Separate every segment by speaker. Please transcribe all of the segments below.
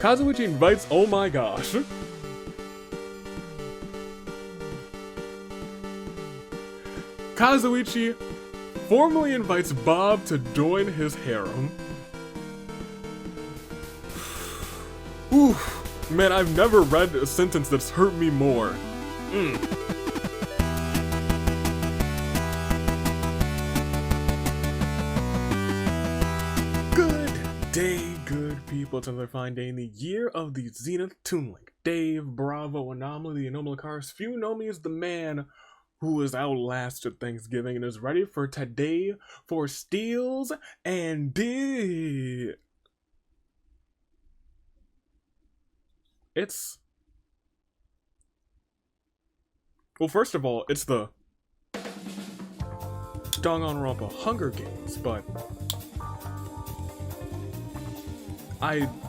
Speaker 1: Kazuichi invites, oh my gosh. Kazuichi formally invites Bob to join his harem. Oof, man, I've never read a sentence that's hurt me more. Good day, good people. It's another fine day in the year of the Zenith Toon Link. Dave, Bravo, Anomaly, the Anomaly Cars. Few know me as the man who is out last at Thanksgiving and is ready for today for steals and deals. Well, first of all, it's the Danganronpa Hunger Games, but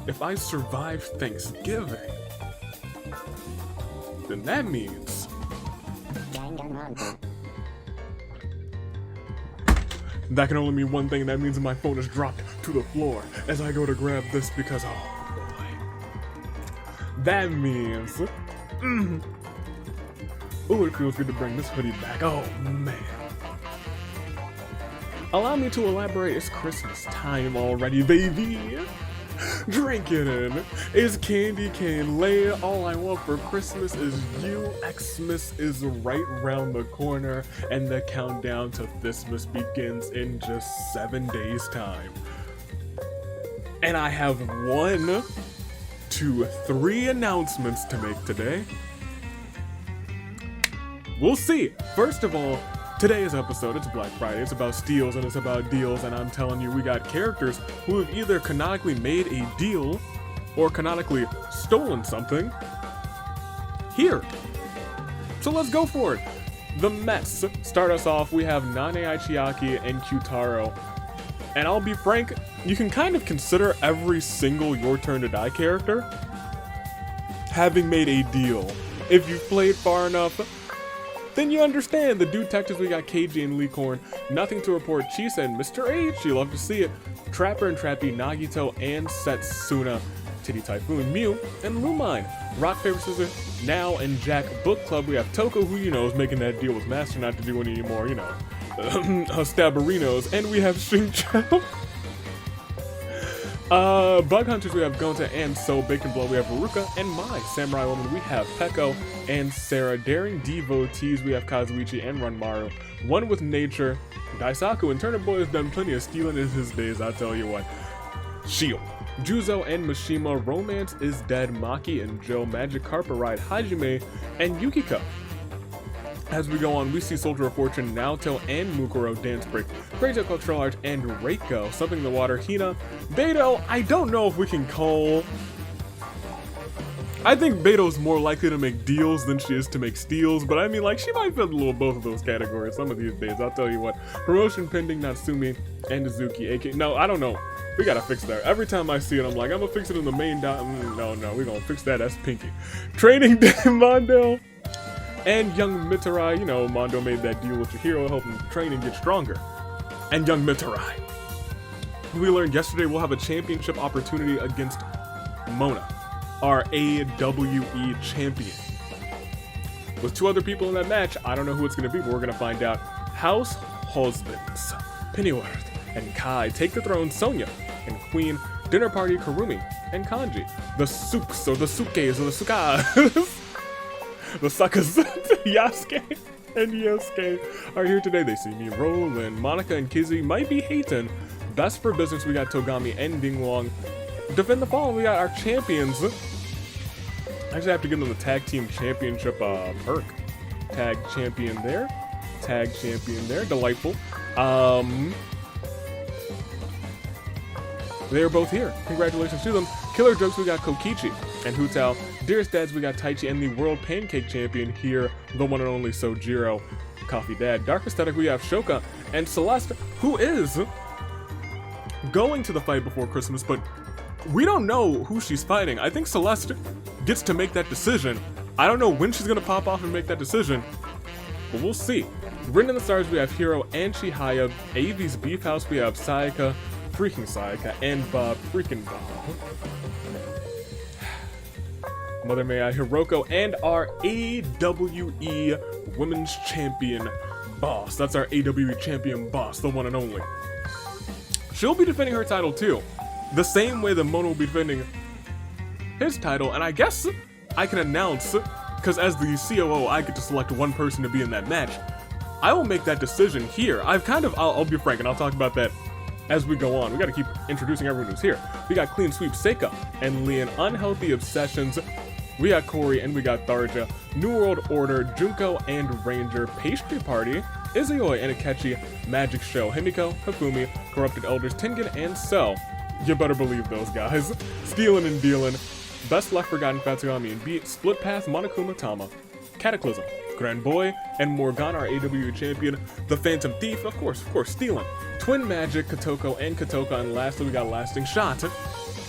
Speaker 1: if I survive Thanksgiving, then that means that can only mean one thing, and that means my phone is dropped to the floor as I go to grab this because, oh boy. That means, ooh, it feels good to bring this hoodie back, oh man. Allow me to elaborate, it's Christmas time already, baby. Drink it in. It's candy cane lane. All I want for Christmas is you. Xmas is right round the corner, and the countdown to Thismas begins in just 7 days' time. And I have 1, 2, 3 announcements to make today. We'll see. First of all, today's episode, it's Black Friday, it's about steals and it's about deals, and I'm telling you, we got characters who have either canonically made a deal or canonically stolen something here. So let's go for it. The Mets start us off. We have Nane Aichiaki and Kyutaro. And I'll be frank, you can kind of consider every single Your Turn to Die character having made a deal. If you've played far enough, then you understand. The dude detectives, we got KG and Licorn. Nothing to report, Chisa and Mr. H, you love to see it. Trapper and Trappy, Nagito and Setsuna. Titty Typhoon, Mew, and Lumine. Rock, Paper, Scissors, Now, and Jack. Book Club, we have Toko, who, you know, is making that deal with Master not to do any more, you know, staberinos. And we have Xingqiu. Bug Hunters, we have Gonta and So. Bacon Blood, we have Haruka and Mai. Samurai Woman, we have Peko and Sarah. Daring Devotees, we have Kazuichi and Ranmaru. One with Nature, Daisaku, and Turnip Boy has done plenty of stealing in his days, I'll tell you what. Shield, Juzo and Mishima. Romance is Dead, Maki and Joe. Magic Carpet Ride, Hajime and Yukiko. As we go on, we see Soldier of Fortune, Naoto and Mukuro. Dance Break, Crazy Cultural Art, and Reiko. Something in the Water, Hina. Beto, I don't know if we can call... I think Beto's more likely to make deals than she is to make steals, but I mean, like, she might fit a little both of those categories some of these days, I'll tell you what. Promotion pending, Natsumi and Izuki, aka... No, I don't know. We gotta fix that. Every time I see it, I'm like, I'm gonna fix it in the main dot. No, we're gonna fix that, that's Pinky. Training Day, Mondo. And Young Mitarai, you know, Mondo made that deal with your hero, helping train and get stronger. And Young Mitarai. We learned yesterday we'll have a championship opportunity against Mona, our AWE champion. With 2 other people in that match, I don't know who it's going to be, but we're going to find out. House Husbands, Pennyworth and Kai take the throne, Sonya and Queen. Dinner Party, Karumi and Kanji. The Suks, or the Sukes, or the Sukas. The suckers, Yasuke and Yosuke are here today. They see me rolling. Monica and Kizzy might be hating. Best for business, we got Togami and Dingwong. Defend the Fallen, we got our champions. I just have to give them the tag team championship perk. Tag champion there. Tag champion there. Delightful. They are both here. Congratulations to them. Killer Jokes, we got Kokichi and Hutao. Dearest Dads, we got Taichi and the World Pancake Champion here, the one and only Sojiro. Coffee Dad. Dark Aesthetic, we have Shoka and Celeste, who is going to the fight before Christmas, but we don't know who she's fighting. I think Celeste gets to make that decision. I don't know when she's gonna pop off and make that decision, but we'll see. Written in the Stars, we have Hiro and Chihaya. Avi's Beef House, we have Sayaka, freaking Sayaka, and Bob, freaking Bob. Mother May I, Hiroko, and our AWE Women's Champion boss. That's our AWE Champion boss, the one and only. She'll be defending her title too, the same way that Mona will be defending his title, and I guess I can announce, because as the COO, I get to select one person to be in that match. I will make that decision here. I'll be frank, and I'll talk about that as we go on. We gotta keep introducing everyone who's here. We got Clean Sweep Seika and Leon, Unhealthy Obsessions. We got Corey and we got Tharja, New World Order, Junko and Ranger, Pastry Party, Izuyoi and Akechi, Magic Show, Himiko, Hifumi, Corrupted Elders, Tengen, and Cell. You better believe those guys. Stealing and Dealing, Best Left Forgotten, Fatsugami and Beat, Split Path, Monokuma Tama, Cataclysm, Grand Boy, and Morgana, our AWE champion, the Phantom Thief, of course, Stealing, Twin Magic, Kotoko and Kotoka, and lastly we got Lasting Shot,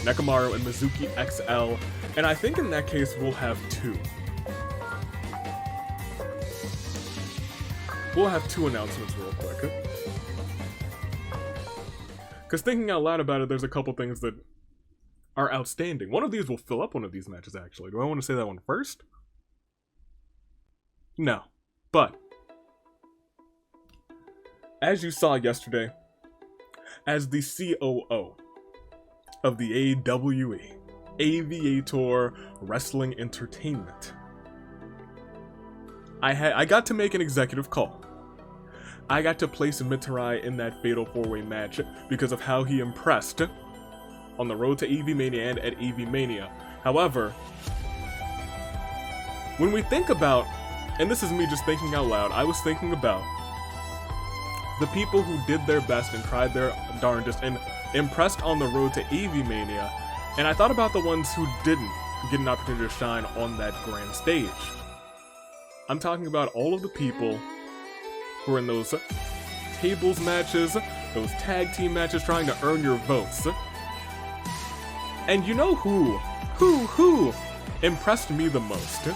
Speaker 1: Nekomaru and Mizuki XL, and I think in that case we'll have two. We'll have two announcements real quick. Because thinking out loud about it, there's a couple things that are outstanding. One of these will fill up one of these matches, actually. Do I want to say that one first? No. But, as you saw yesterday, as the COO of the AWE, Aviator Wrestling Entertainment, I got to make an executive call. I got to place Mitarai in that Fatal 4-Way match because of how he impressed on the road to AV Mania and at AV Mania. However, when we think about, and this is me just thinking out loud, I was thinking about the people who did their best and tried their darndest and impressed on the road to AV Mania, and I thought about the ones who didn't get an opportunity to shine on that grand stage. I'm talking about all of the people who are in those tables matches, those tag team matches, trying to earn your votes. And you know who impressed me the most?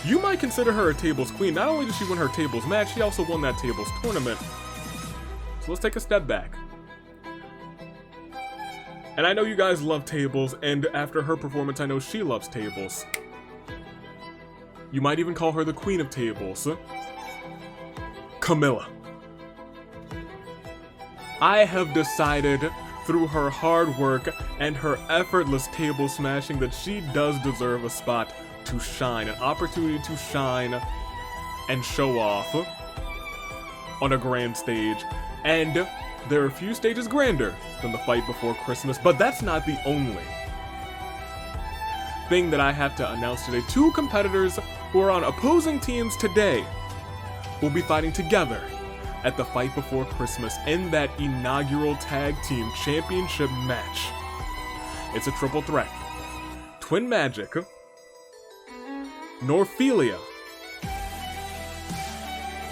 Speaker 1: You might consider her a tables queen. Not only did she win her tables match, she also won that tables tournament. So let's take a step back. And I know you guys love tables, and after her performance, I know she loves tables. You might even call her the queen of tables. Camilla. I have decided through her hard work and her effortless table smashing that she does deserve a spot to shine, an opportunity to shine and show off on a grand stage. And there are a few stages grander than the fight before Christmas, but that's not the only thing that I have to announce today. Two competitors who are on opposing teams today will be fighting together at the fight before Christmas in that inaugural tag team championship match. It's a triple threat. Twin Magic, Norphelia,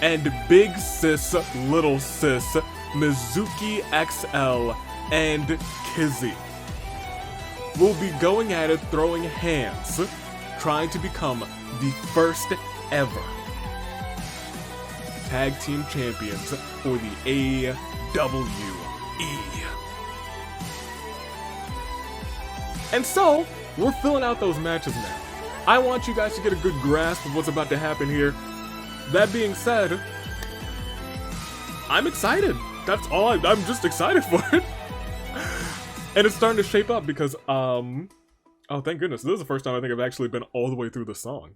Speaker 1: and Big Sis, Little Sis, Mizuki XL, and Kizzy will be going at it, throwing hands, trying to become the first ever tag team champions for the AWE. And so, we're filling out those matches now. I want you guys to get a good grasp of what's about to happen here. That being said, I'm excited. That's all I'm just excited for it. And it's starting to shape up because, oh, thank goodness. This is the first time I think I've actually been all the way through the song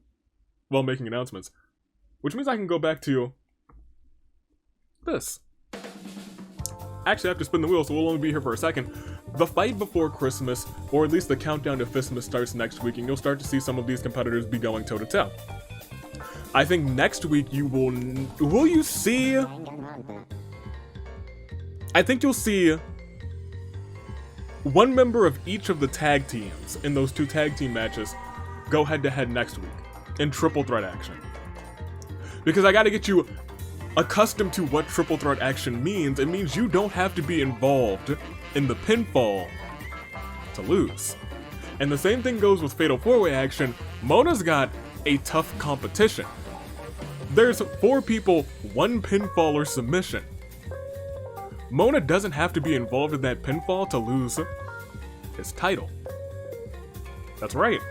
Speaker 1: while making announcements. Which means I can go back to this. Actually, I have to spin the wheel, so we'll only be here for a second. The fight before Christmas, or at least the countdown to Fistmas, starts next week, and you'll start to see some of these competitors be going toe-to-toe. I think next week you will you see? I think you'll see one member of each of the tag teams in those two tag team matches go head-to-head next week in triple threat action. Because I gotta get you accustomed to what triple threat action means. It means you don't have to be involved in the pinfall to lose. And the same thing goes with Fatal 4-Way action. Mona's got a tough competition. There's 4 people, 1 pinfall or submission. Mona doesn't have to be involved in that pinfall to lose his title. That's right.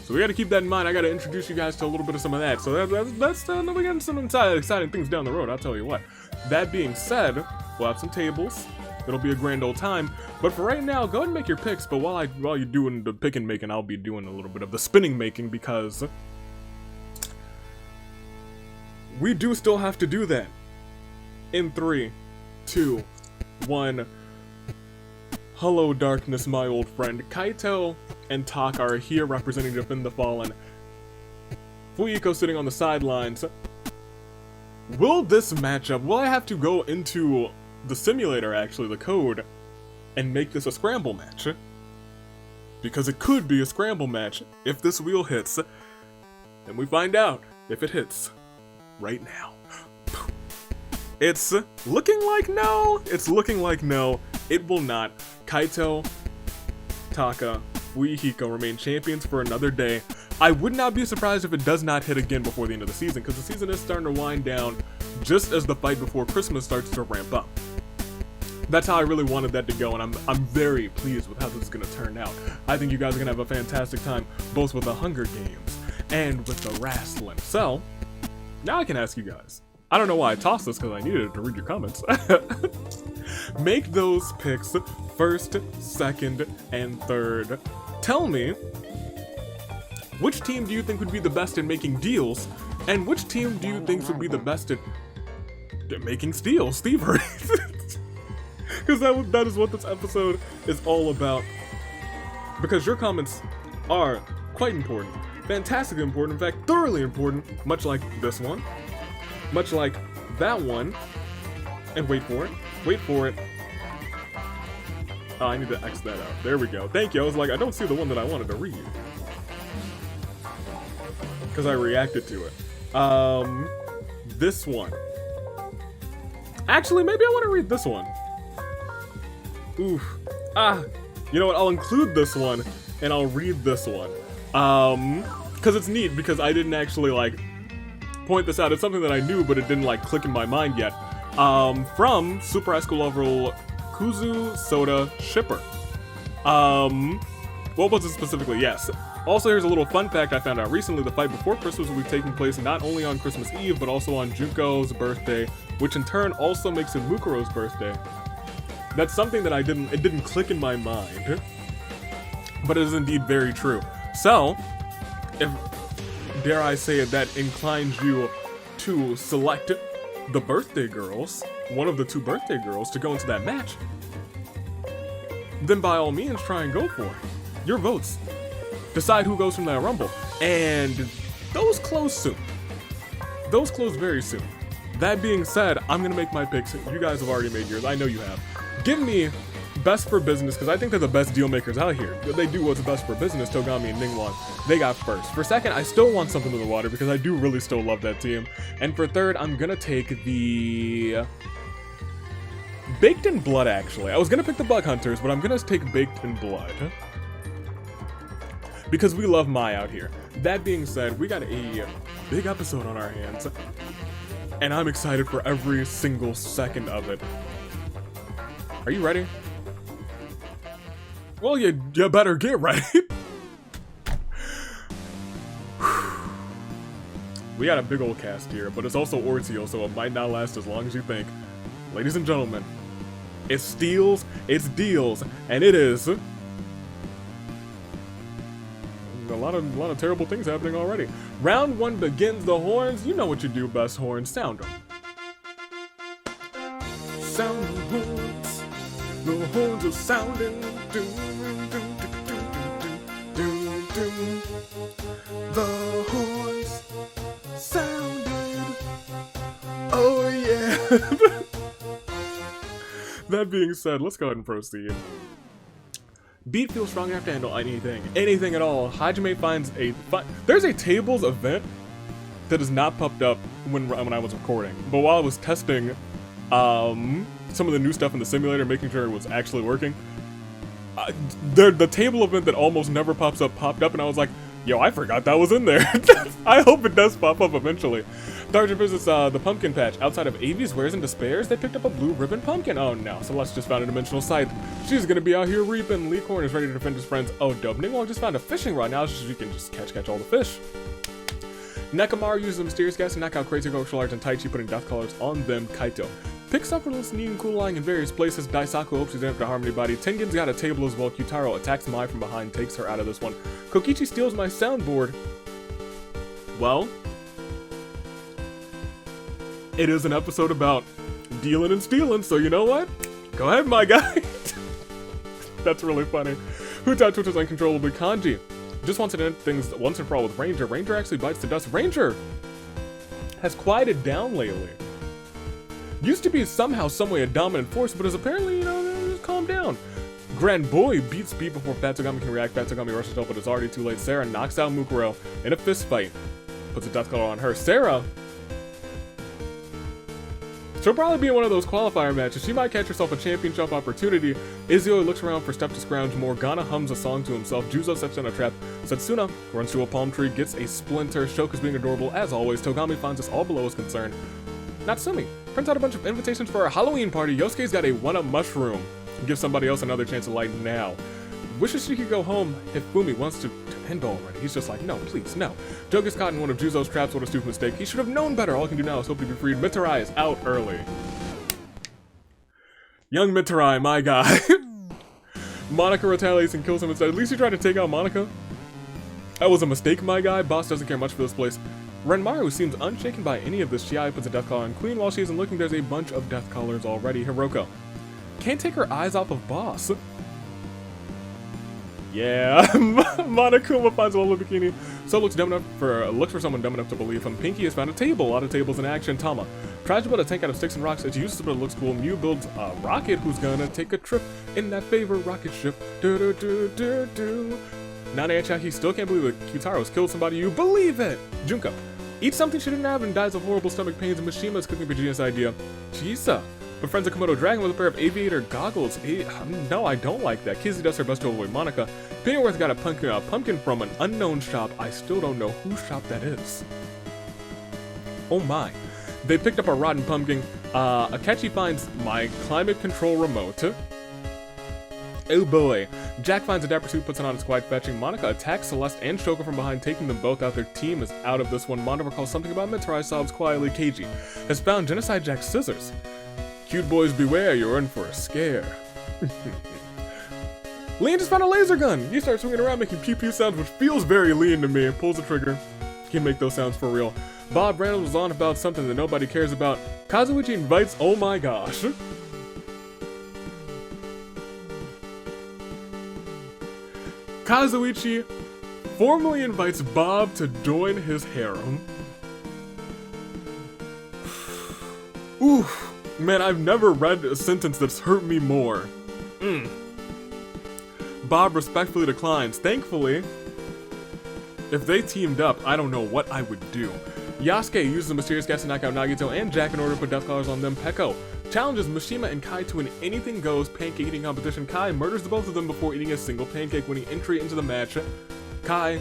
Speaker 1: So we got to keep that in mind. I got to introduce you guys to a little bit of some of that. So that's we're getting some exciting things down the road. I'll tell you what. That being said, we'll have some tables. It'll be a grand old time. But for right now, go ahead and make your picks. But while you're doing the pick and making, I'll be doing a little bit of the spinning making because we do still have to do that. In 3, 2, 1. Hello, darkness, my old friend. Kaito and Tak are here representing Defend the Fallen. Fuyiko sitting on the sidelines. Will this matchup, will I have to go into the simulator, actually, the code, and make this a scramble match? Because it could be a scramble match if this wheel hits. And we find out if it hits right now. It's looking like no. It's looking like no. It will not. Kaito, Taka, Fuyiko remain champions for another day. I would not be surprised if it does not hit again before the end of the season, because the season is starting to wind down just as the fight before Christmas starts to ramp up. That's how I really wanted that to go, and I'm very pleased with how this is going to turn out. I think you guys are going to have a fantastic time, both with the Hunger Games and with the wrestling. So, now I can ask you guys. I don't know why I tossed this, because I needed it to read your comments. Make those picks first, second, and third. Tell me, which team do you think would be the best in making deals, and which team do you think would be the best at making steals, thievery? Because that is what this episode is all about. Because your comments are quite important, fantastically important, in fact, thoroughly important, much like this one, much like that one, and wait for it. Oh, I need to X that out. There we go. Thank you. I was like, I don't see the one that I wanted to read. Because I reacted to it. This one. Actually, maybe I want to read this one. Oof. You know what? I'll include this one, and I'll read this one. Because it's neat, because I didn't actually, like, point this out. It's something that I knew, but it didn't, like, click in my mind yet. From Super High School Level Kuzu Soda Shipper. What was it specifically? Yes. Also, here's a little fun fact I found out recently. The fight before Christmas will be taking place not only on Christmas Eve, but also on Junko's birthday, which in turn also makes it Mukuro's birthday. That's something that it didn't click in my mind, but it is indeed very true. So, if, dare I say it, that inclines you to select the birthday girls, one of the two birthday girls, to go into that match, then by all means try and go for it. Your votes decide who goes from that rumble, and those close soon. Those close very soon. That being said, I'm gonna make my picks. You guys have already made yours. I know you have. Give me best for business, because I think they're the best deal makers out here. They do what's best for business. Togami and Ningguang, they got first. For second, I still want something to the water, because I do really still love that team. And for third, I'm gonna take the Baked in Blood, actually. I was gonna pick the Bug Hunters, but I'm gonna take Baked in Blood, because we love Mai out here. That being said, we got a big episode on our hands, and I'm excited for every single second of it. Are you ready? Well, you better get ready. We got a big old cast here, but it's also Ortio, so it might not last as long as you think. Ladies and gentlemen, it's steals, it's deals, and it is a lot of terrible things happening already. Round 1 begins. The horns, you know what you do best, horns. Sound them. Sound the horns. The horns are sounding. Do, do, do, do, do. The horns sounded. Oh yeah. That being said, let's go ahead and proceed. Beat feels strong enough to handle anything at all. Hajime finds there's a tables event that has not popped up when I was recording, but while I was testing some of the new stuff in the simulator, making sure it was actually working, the table event that almost never pops up popped up, and I was like, Yo, I forgot that was in there. I hope it does pop up eventually. Darja visits the pumpkin patch. Outside of Avi's wares and despairs, they picked up a blue ribbon pumpkin. Oh no, Celeste just found a dimensional scythe. She's gonna be out here reaping. Lee Korn is ready to defend his friends. Oh dope, Ningguang just found a fishing rod. Now she can just catch all the fish. Nekomaru uses a mysterious gas to knock out crazy martial arts and Taichi, putting death colors on them. Kaito picks up Little Sneak and Cool lying in various places. Daisaku hopes she's in after Harmony Body. Tengen's got a table as well. Kyutaro attacks Mai from behind, takes her out of this one. Kokichi steals my soundboard. Well, it is an episode about dealing and stealing, so you know what? Go ahead, my guy. That's really funny. Huta twitches uncontrollably. Kanji just wants to end things once and for all with Ranger. Ranger actually bites the dust. Ranger has quieted down lately. Used to be somehow, someway a dominant force, but is apparently, you know, just calmed down. Grand Boy beats Beat before Fatsugami can react. Fatsugami rushes up, but it's already too late. Sarah knocks out Mukuro in a fist fight. Puts a death color on her. Sarah, she'll probably be in one of those qualifier matches. She might catch herself a championship opportunity. Izio looks around for stuff to scrounge more. Gana hums a song to himself. Juzo sets in a trap. Setsuna runs to a palm tree, gets a splinter. Shoka's being adorable as always. Togami finds us all below his concern. Natsumi prints out a bunch of invitations for a Halloween party. Yosuke's got a 1-up mushroom. Give somebody else another chance of light now. Wishes she could go home if Fumi wants to end already. He's just like, no, please, no. Joe gets caught in one of Juzo's traps. What a stupid mistake. He should have known better. All he can do now is hope to be freed. Mitarai is out early. Young Mitarai, my guy. Monica retaliates and kills him instead. At least he tried to take out Monica. That was a mistake, my guy. Boss doesn't care much for this place. Renmaru seems unshaken by any of this. Chiai puts a death collar on Queen. While she isn't looking, there's a bunch of death collars already. Hiroko can't take her eyes off of Boss. Yeah, Monokuma finds a little bikini. So looks for someone dumb enough to believe him. Pinky has found a table. A lot of tables in action. Tama tries to build a tank out of sticks and rocks. It's useless, but it looks cool. Mew builds a rocket who's gonna take a trip in that favorite rocket ship. Nane Achaki still can't believe that Kyutaro's killed somebody. You believe it! Junko eats something she didn't have and dies of horrible stomach pains. And Mishima is cooking Vegeta's idea. Chisa befriends a Komodo dragon with a pair of aviator goggles. No, I don't like that. Kizzy does her best to avoid Monica. Pennyworth got a pumpkin from an unknown shop. I still don't know whose shop that is. Oh my. They picked up a rotten pumpkin. Akechi finds my climate control remote. Oh boy. Jack finds a dapper suit, puts it on, it's quite fetching. Monica attacks Celeste and Shoka from behind, taking them both out. Their team is out of this one. Mondo recalls something about Mitarai, sobs quietly. Keiji has found Genocide Jack's scissors. Cute boys beware, you're in for a scare. Lean just found a laser gun! He starts swinging around making pew pew sounds, which feels very Lean to me. Pulls the trigger. Can make those sounds for real. Bob Randall was on about something that nobody cares about. Kazuichi invites, oh my gosh. Kazuichi formally invites Bob to join his harem. Oof. Man, I've never read a sentence that's hurt me more. Bob respectfully declines. Thankfully, if they teamed up, I don't know what I would do. Yasuke uses a mysterious gas to knock out Nagito and Jack in order to put death collars on them. Peko challenges Mishima and Kai to an anything goes pancake eating competition. Kai murders the both of them before eating a single pancake, winning entry into the match. Kai.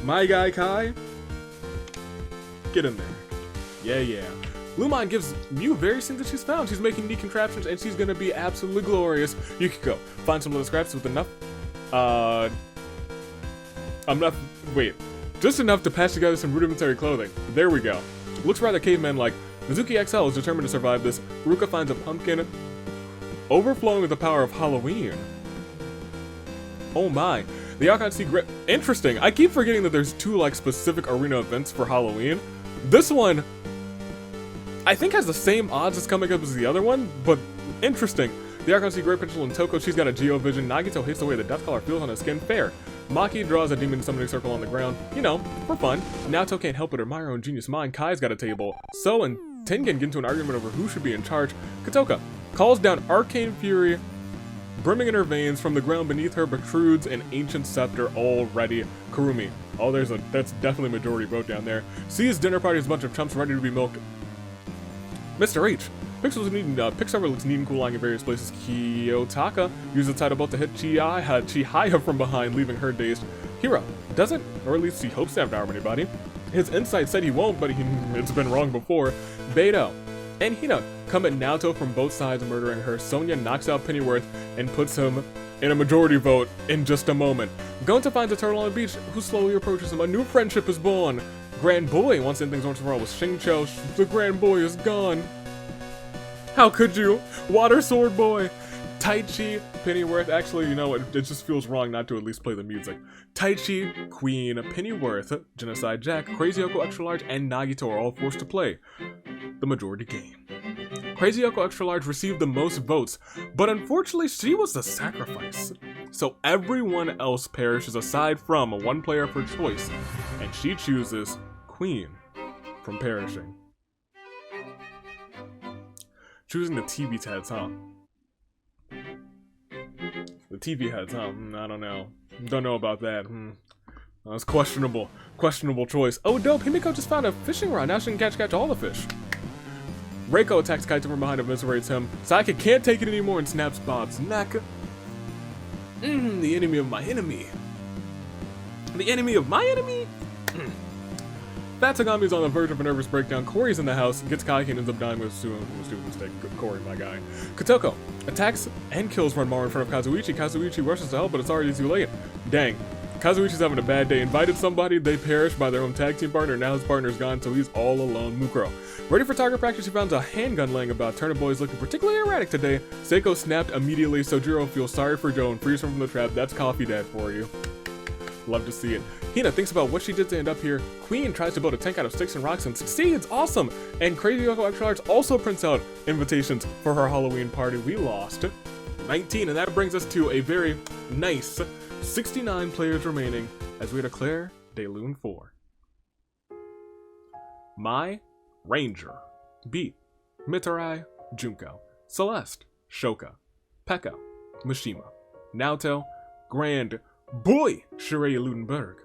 Speaker 1: My guy Kai. Get in there. Yeah. Lumon gives Mew various things that she's found. She's making neat contraptions and she's gonna be absolutely glorious. Yukiko find some little scraps with enough just enough to patch together some rudimentary clothing. There we go. Looks rather caveman-like. Mizuki XL is determined to survive this. Ruka finds a pumpkin overflowing with the power of Halloween. Oh my. The Archon Sea Grip. Interesting. I keep forgetting that there's two like specific arena events for Halloween. This one I think has the same odds as coming up as the other one, but interesting. The Archon Sea Great Potential in Toko, she's got a Geo Vision. Nagito hates the way the death color feels on his skin. Fair. Maki draws a demon summoning circle on the ground. You know, for fun. Naoto can't help but admire her own genius mind. Kai's got a table. So and Tengen get into an argument over who should be in charge. Katoka calls down arcane fury, brimming in her veins. From the ground beneath her protrudes an ancient scepter already. Kurumi. Oh, that's definitely a majority vote down there. Sees dinner party as a bunch of chumps ready to be milked. Mr. H Pixar looks neat and cool lying in various places. Kiyotaka uses the title bolt to hit Chihaya from behind, leaving her dazed. Hiro doesn't, or at least he hopes to have to harm anybody. His insight said he won't, but it's been wrong before. Beto and Hina come at Naoto from both sides, murdering her. Sonya knocks out Pennyworth and puts him in a majority vote in just a moment. Gonta finds a turtle on the beach, who slowly approaches him. A new friendship is born. Grand Boy wants to end things once and for all with Xingqiu. The Grand Boy is gone. How could you? Water Sword Boy. Taichi, Pennyworth. Actually, you know, it just feels wrong not to at least play the music. Taichi, Queen, Pennyworth, Genocide Jack, Crazy Yoko Extra Large, and Nagito are all forced to play the majority game. Crazy Yoko Extra Large received the most votes, but unfortunately she was the sacrifice. So everyone else perishes aside from one player for choice, and she chooses Queen from perishing. Choosing the TV heads, huh? The TV heads, huh? I don't know. Don't know about that. That's questionable. Questionable choice. Oh, dope. Himiko just found a fishing rod. Now she can catch all the fish. Reiko attacks Kaito from behind and eviscerates him. Sayaka can't take it anymore and snaps Bob's neck. The enemy of my enemy. The enemy of my enemy? Fatsugami is on the verge of a nervous breakdown. Corey's in the house, gets Kaiki and ends up dying with a stupid mistake. Corey, my guy. Kotoko attacks and kills Ranmaru in front of Kazuichi. Kazuichi rushes to help, but it's already too late. Dang. Kazuichi's having a bad day. Invited somebody, they perish by their own tag team partner. Now his partner's gone, so he's all alone. Mukuro. Ready for target practice, she finds a handgun laying about. Turnip Boy is looking particularly erratic today. Seiko snapped immediately. Sojiro feels sorry for Joe and frees him from the trap. That's Coffee Dad for you. Love to see it. Hina thinks about what she did to end up here. Queen tries to build a tank out of sticks and rocks and succeeds. Awesome. And Crazy Yoko Extra Large also prints out invitations for her Halloween party. We lost 19, and that brings us to a very nice 69 players remaining as we declare Daylune 4. Mai, Ranger, Beat, Mitarai, Junko, Celeste, Shoka, Pekka, Mishima, Naoto, Grand Boy, Shirei Ludenberg,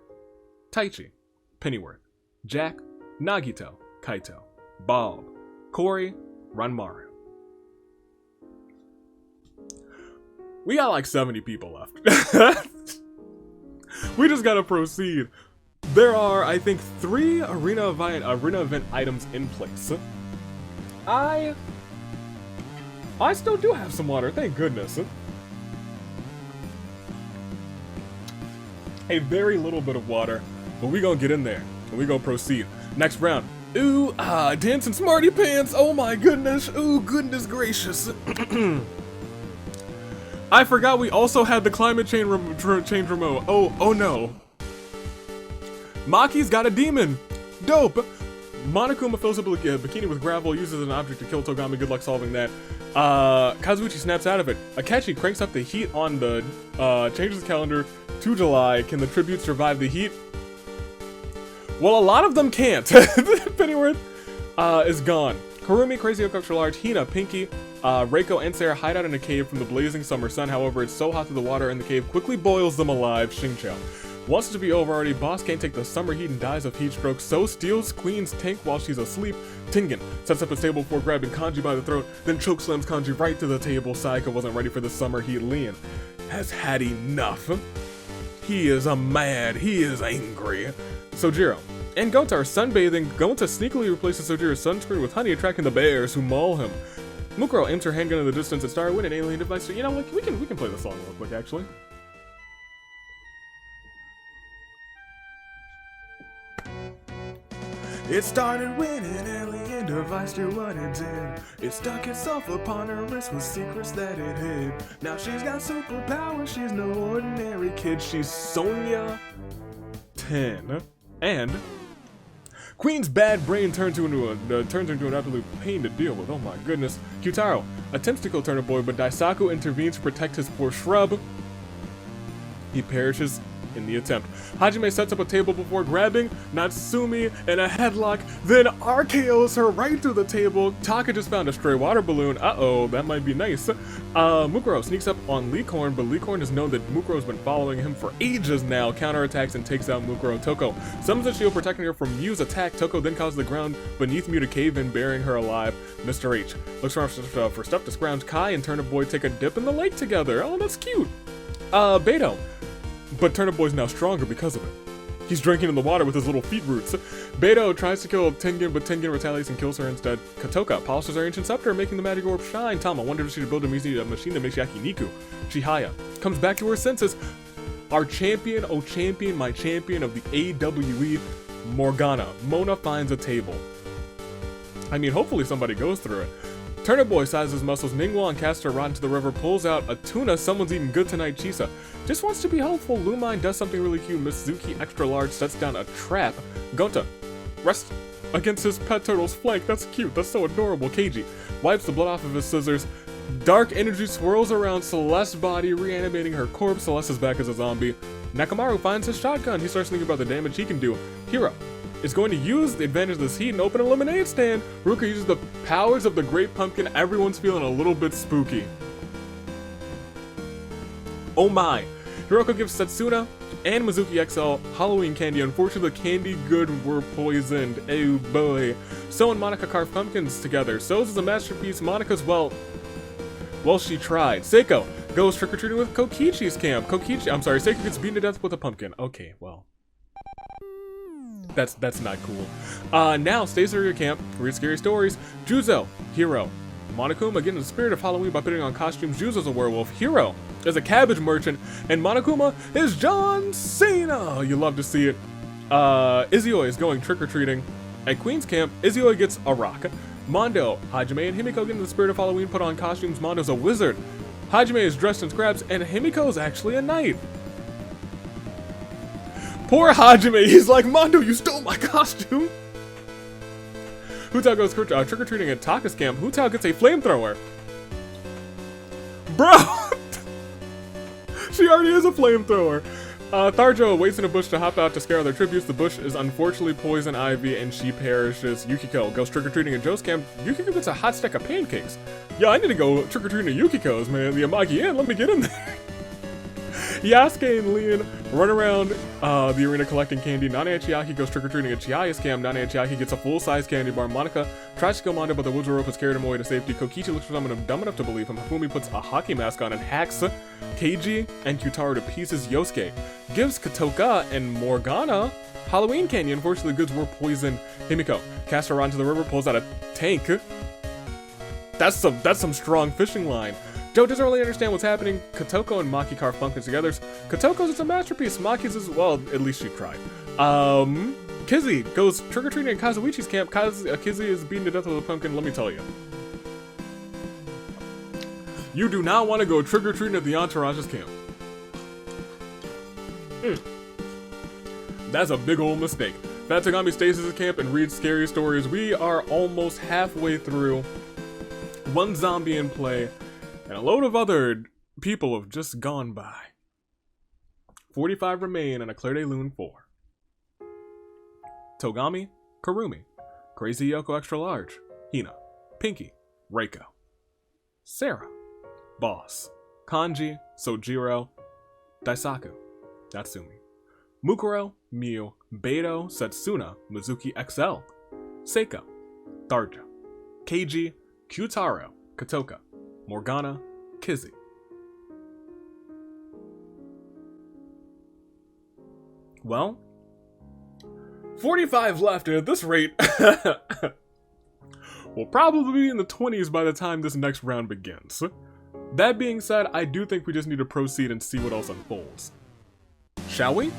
Speaker 1: Taichi, Pennyworth, Jack, Nagito, Kaito, Bob, Corey, Ranmaru. We got like 70 people left. We just gotta proceed. There are, I think, 3 arena event items in place. I still do have some water, thank goodness. A very little bit of water, but we gonna get in there and we gonna proceed. Next round. Ooh, dancing smarty pants. Oh my goodness. Ooh, goodness gracious. I forgot we also had the climate change remote. Oh no. Maki's got a demon. Dope. Monokuma fills up a bikini with gravel, uses an object to kill Togami. Good luck solving that. Kazuichi snaps out of it. Akechi cranks up the heat on the, changes the calendar to July. Can the tribute survive the heat? Well, a lot of them can't. Pennyworth is gone. Kurumi, Crazy Yoko Extra Large, Hina, Pinky, Reiko, and Sarah hide out in a cave from the blazing summer sun. However, it's so hot that the water in the cave quickly boils them alive. Xingqiu wants it to be over already. Boss can't take the summer heat and dies of heat stroke, so steals Queen's tank while she's asleep. Tengen sets up a table before grabbing Kanji by the throat, then chokeslams Kanji right to the table. Sayaka wasn't ready for the summer heat. Lian has had enough. He is mad. He is angry. Sojiro and Gonta are sunbathing. Gonta sneakily replaces Sojiro's sunscreen with honey, attracting the bears who maul him. Mukuro aims her handgun in the distance at Starwind, an alien device. So, you know, like, we can play the song real quick, actually. It started when an alien device did what it did. It stuck itself upon her wrist with secrets that it hid. Now she's got superpowers, she's no ordinary kid. She's Sonya 10. And Queen's bad brain turns into an absolute pain to deal with. Oh my goodness. Kyutaro attempts to kill Turnip Boy, but Daisaku intervenes to protect his poor shrub. He perishes in the attempt. Hajime sets up a table before grabbing Natsumi in a headlock, then RKOs her right through the table. Taka just found a stray water balloon. Uh-oh, that might be nice. Mukuro sneaks up on Licorn, but Licorn has known that Mukuro's been following him for ages now, counterattacks and takes out Mukuro. Toko summons a shield protecting her from Mew's attack. Toko then causes the ground beneath Mew to cave in, burying her alive. Mr. H looks around for stuff to scrounge. Kai and Turnip Boy take a dip in the lake together. Oh, that's cute. Beto. But Turnip Boy's now stronger because of it. He's drinking in the water with his little feet roots. Beto tries to kill Tengen, but Tengen retaliates and kills her instead. Katoka polishes her ancient scepter, making the magic orb shine. Tama wonders if she should build a machine that makes Yakiniku. Chihaya comes back to her senses. Our champion, oh champion, my champion of the AWE, Morgana. Mona finds a table. I mean, hopefully somebody goes through it. Turnip Boy sizes his muscles. Ningguang casts her rod into the river, pulls out a tuna. Someone's eating good tonight. Chisa just wants to be helpful. Lumine does something really cute. Mizuki, extra large, sets down a trap. Gonta rests against his pet turtle's flank. That's cute. That's so adorable. Keiji wipes the blood off of his scissors. Dark energy swirls around Celeste's body, reanimating her corpse. Celeste is back as a zombie. Nakamaru finds his shotgun. He starts thinking about the damage he can do. Hiro is going to use the advantage of this heat and open a lemonade stand. Ruka uses the powers of the Great Pumpkin. Everyone's feeling a little bit spooky. Oh my. Hiroko gives Setsuna and Mizuki XL Halloween candy. Unfortunately, the candy good were poisoned. Oh boy. So and Monica carve pumpkins together. So's is a masterpiece. Monica's, well, she tried. Seiko goes trick-or-treating with Kokichi's camp. Seiko gets beaten to death with a pumpkin. Okay, well. That's not cool. Now stays at your camp, read scary stories. Juzo, Hiro, Monokuma get in the spirit of Halloween by putting on costumes. Juzo's a werewolf. Hiro is a cabbage merchant, and Monokuma is John Cena. You love to see it. Izioi is going trick-or-treating. At Queen's camp, Izioi gets a rock. Mondo, Hajime, and Himiko get in the spirit of Halloween, put on costumes. Mondo's a wizard. Hajime is dressed in scraps, and Himiko is actually a knight. Poor Hajime, he's like, Mondo, you stole my costume! Hutao goes trick-or-treating at Taka's camp. Hutao gets a flamethrower. Bro! She already is a flamethrower. Tharjo waits in a bush to hop out to scare other tributes. The bush is unfortunately poison ivy and she perishes. Yukiko goes trick-or-treating at Joe's camp. Yukiko gets a hot stack of pancakes. Yeah, I need to go trick-or-treating at Yukiko's, man. The Amagi Inn, let me get in there. Yasuke and Leon run around the arena collecting candy. Nana and Chiaki goes trick-or-treating at Chiaya's camp. Nana and Chiaki gets a full-size candy bar. Monica tries to kill Mondo, but the woods rope has carried him away to safety. Kokichi looks for someone dumb enough to believe him. Hifumi puts a hockey mask on and hacks Keiji and Kyutaro to pieces. Yosuke gives Katoka and Morgana Halloween candy. Unfortunately, the goods were poisoned. Himiko casts her onto the river, pulls out a tank. That's some strong fishing line. Joe doesn't really understand what's happening. Kotoko and Maki carve pumpkins together. Kotoko's is a masterpiece. Maki's is, well, at least she tried. Kizzy goes trick-or-treating at Kazuichi's camp. Kizzy is beaten to death with a pumpkin. Let me tell you. You do not want to go trick-or-treating at the Entourage's camp. That's a big old mistake. Fat Tagami stays at his camp and reads scary stories. We are almost halfway through. One zombie in play. And a load of other people have just gone by. 45 remain and a Claire de Lune 4. Togami, Karumi, Crazy Yoko Extra Large, Hina, Pinky, Reiko, Sarah, Boss, Kanji, Sojiro, Daisaku, Natsumi, Mukuro, Mew, Beto, Setsuna, Mizuki XL, Seiko, Tharjo, Keiji, Kyutaro, Katoka, Morgana, Kizzy. Well, 45 left, and at this rate, we'll probably be in the 20s by the time this next round begins. That being said, I do think we just need to proceed and see what else unfolds. Shall we?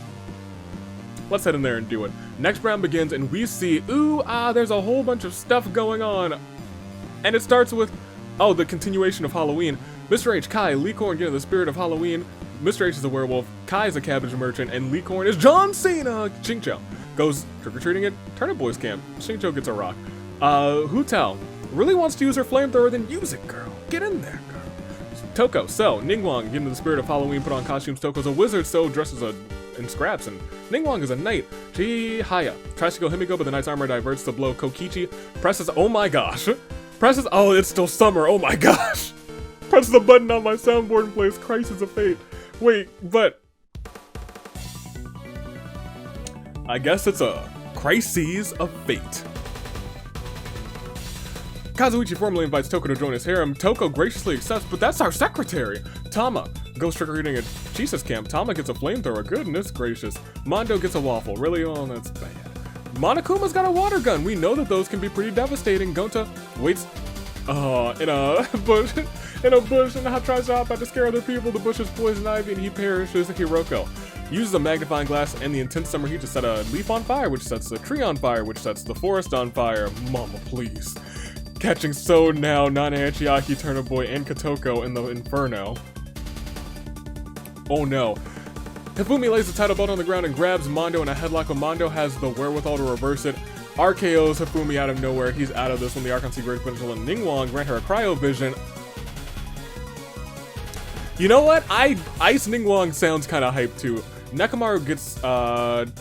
Speaker 1: Let's head in there and do it. Next round begins, and we see, there's a whole bunch of stuff going on. And it starts with, the continuation of Halloween. Mr. H, Kai, Licorn get in the spirit of Halloween. Mr. H is a werewolf, Kai is a cabbage merchant, and Licorn is John Cena! Xingqiu goes trick-or-treating at Turnip Boy's camp. Xingqiu gets a rock. Hutao really wants to use her flamethrower, then use it, girl. Get in there, girl. Toko, So, Ningguang get into the spirit of Halloween, put on costumes. Toko's a wizard, So dresses in scraps, and Ningguang is a knight. Chihaya tries to kill Himiko, but the knight's armor diverts to blow Kokichi. Presses, oh my gosh. Presses, oh, it's still summer, oh my gosh. Presses the button on my soundboard and plays Crisis of Fate. Wait, but I guess it's a Crises of Fate. Kazuichi formally invites Toko to join his harem. Toko graciously accepts, but that's our secretary! Tama goes trick-or-treating at Chisa's camp. Tama gets a flamethrower. Goodness gracious. Mondo gets a waffle. Really? Oh, that's bad. Monokuma's got a water gun. We know that those can be pretty devastating. Gonta waits in a bush and tries to hop out to scare other people. The bush is poison ivy and he perishes. Hiroko uses a magnifying glass and the intense summer heat to set a leaf on fire, which sets the tree on fire, which sets the forest on fire. Mama, please. Catching So now, Nana Achiaki, Turner Boy, and Kotoko in the Inferno. Oh no. Hifumi lays the title belt on the ground and grabs Mondo in a headlock, but Mondo has the wherewithal to reverse it. RKOs Hifumi out of nowhere. He's out of this when the Archon see great potential in Ningguang grant her a cryo vision. You know what? Ice Ningguang sounds kind of hype too. Nekomaru gets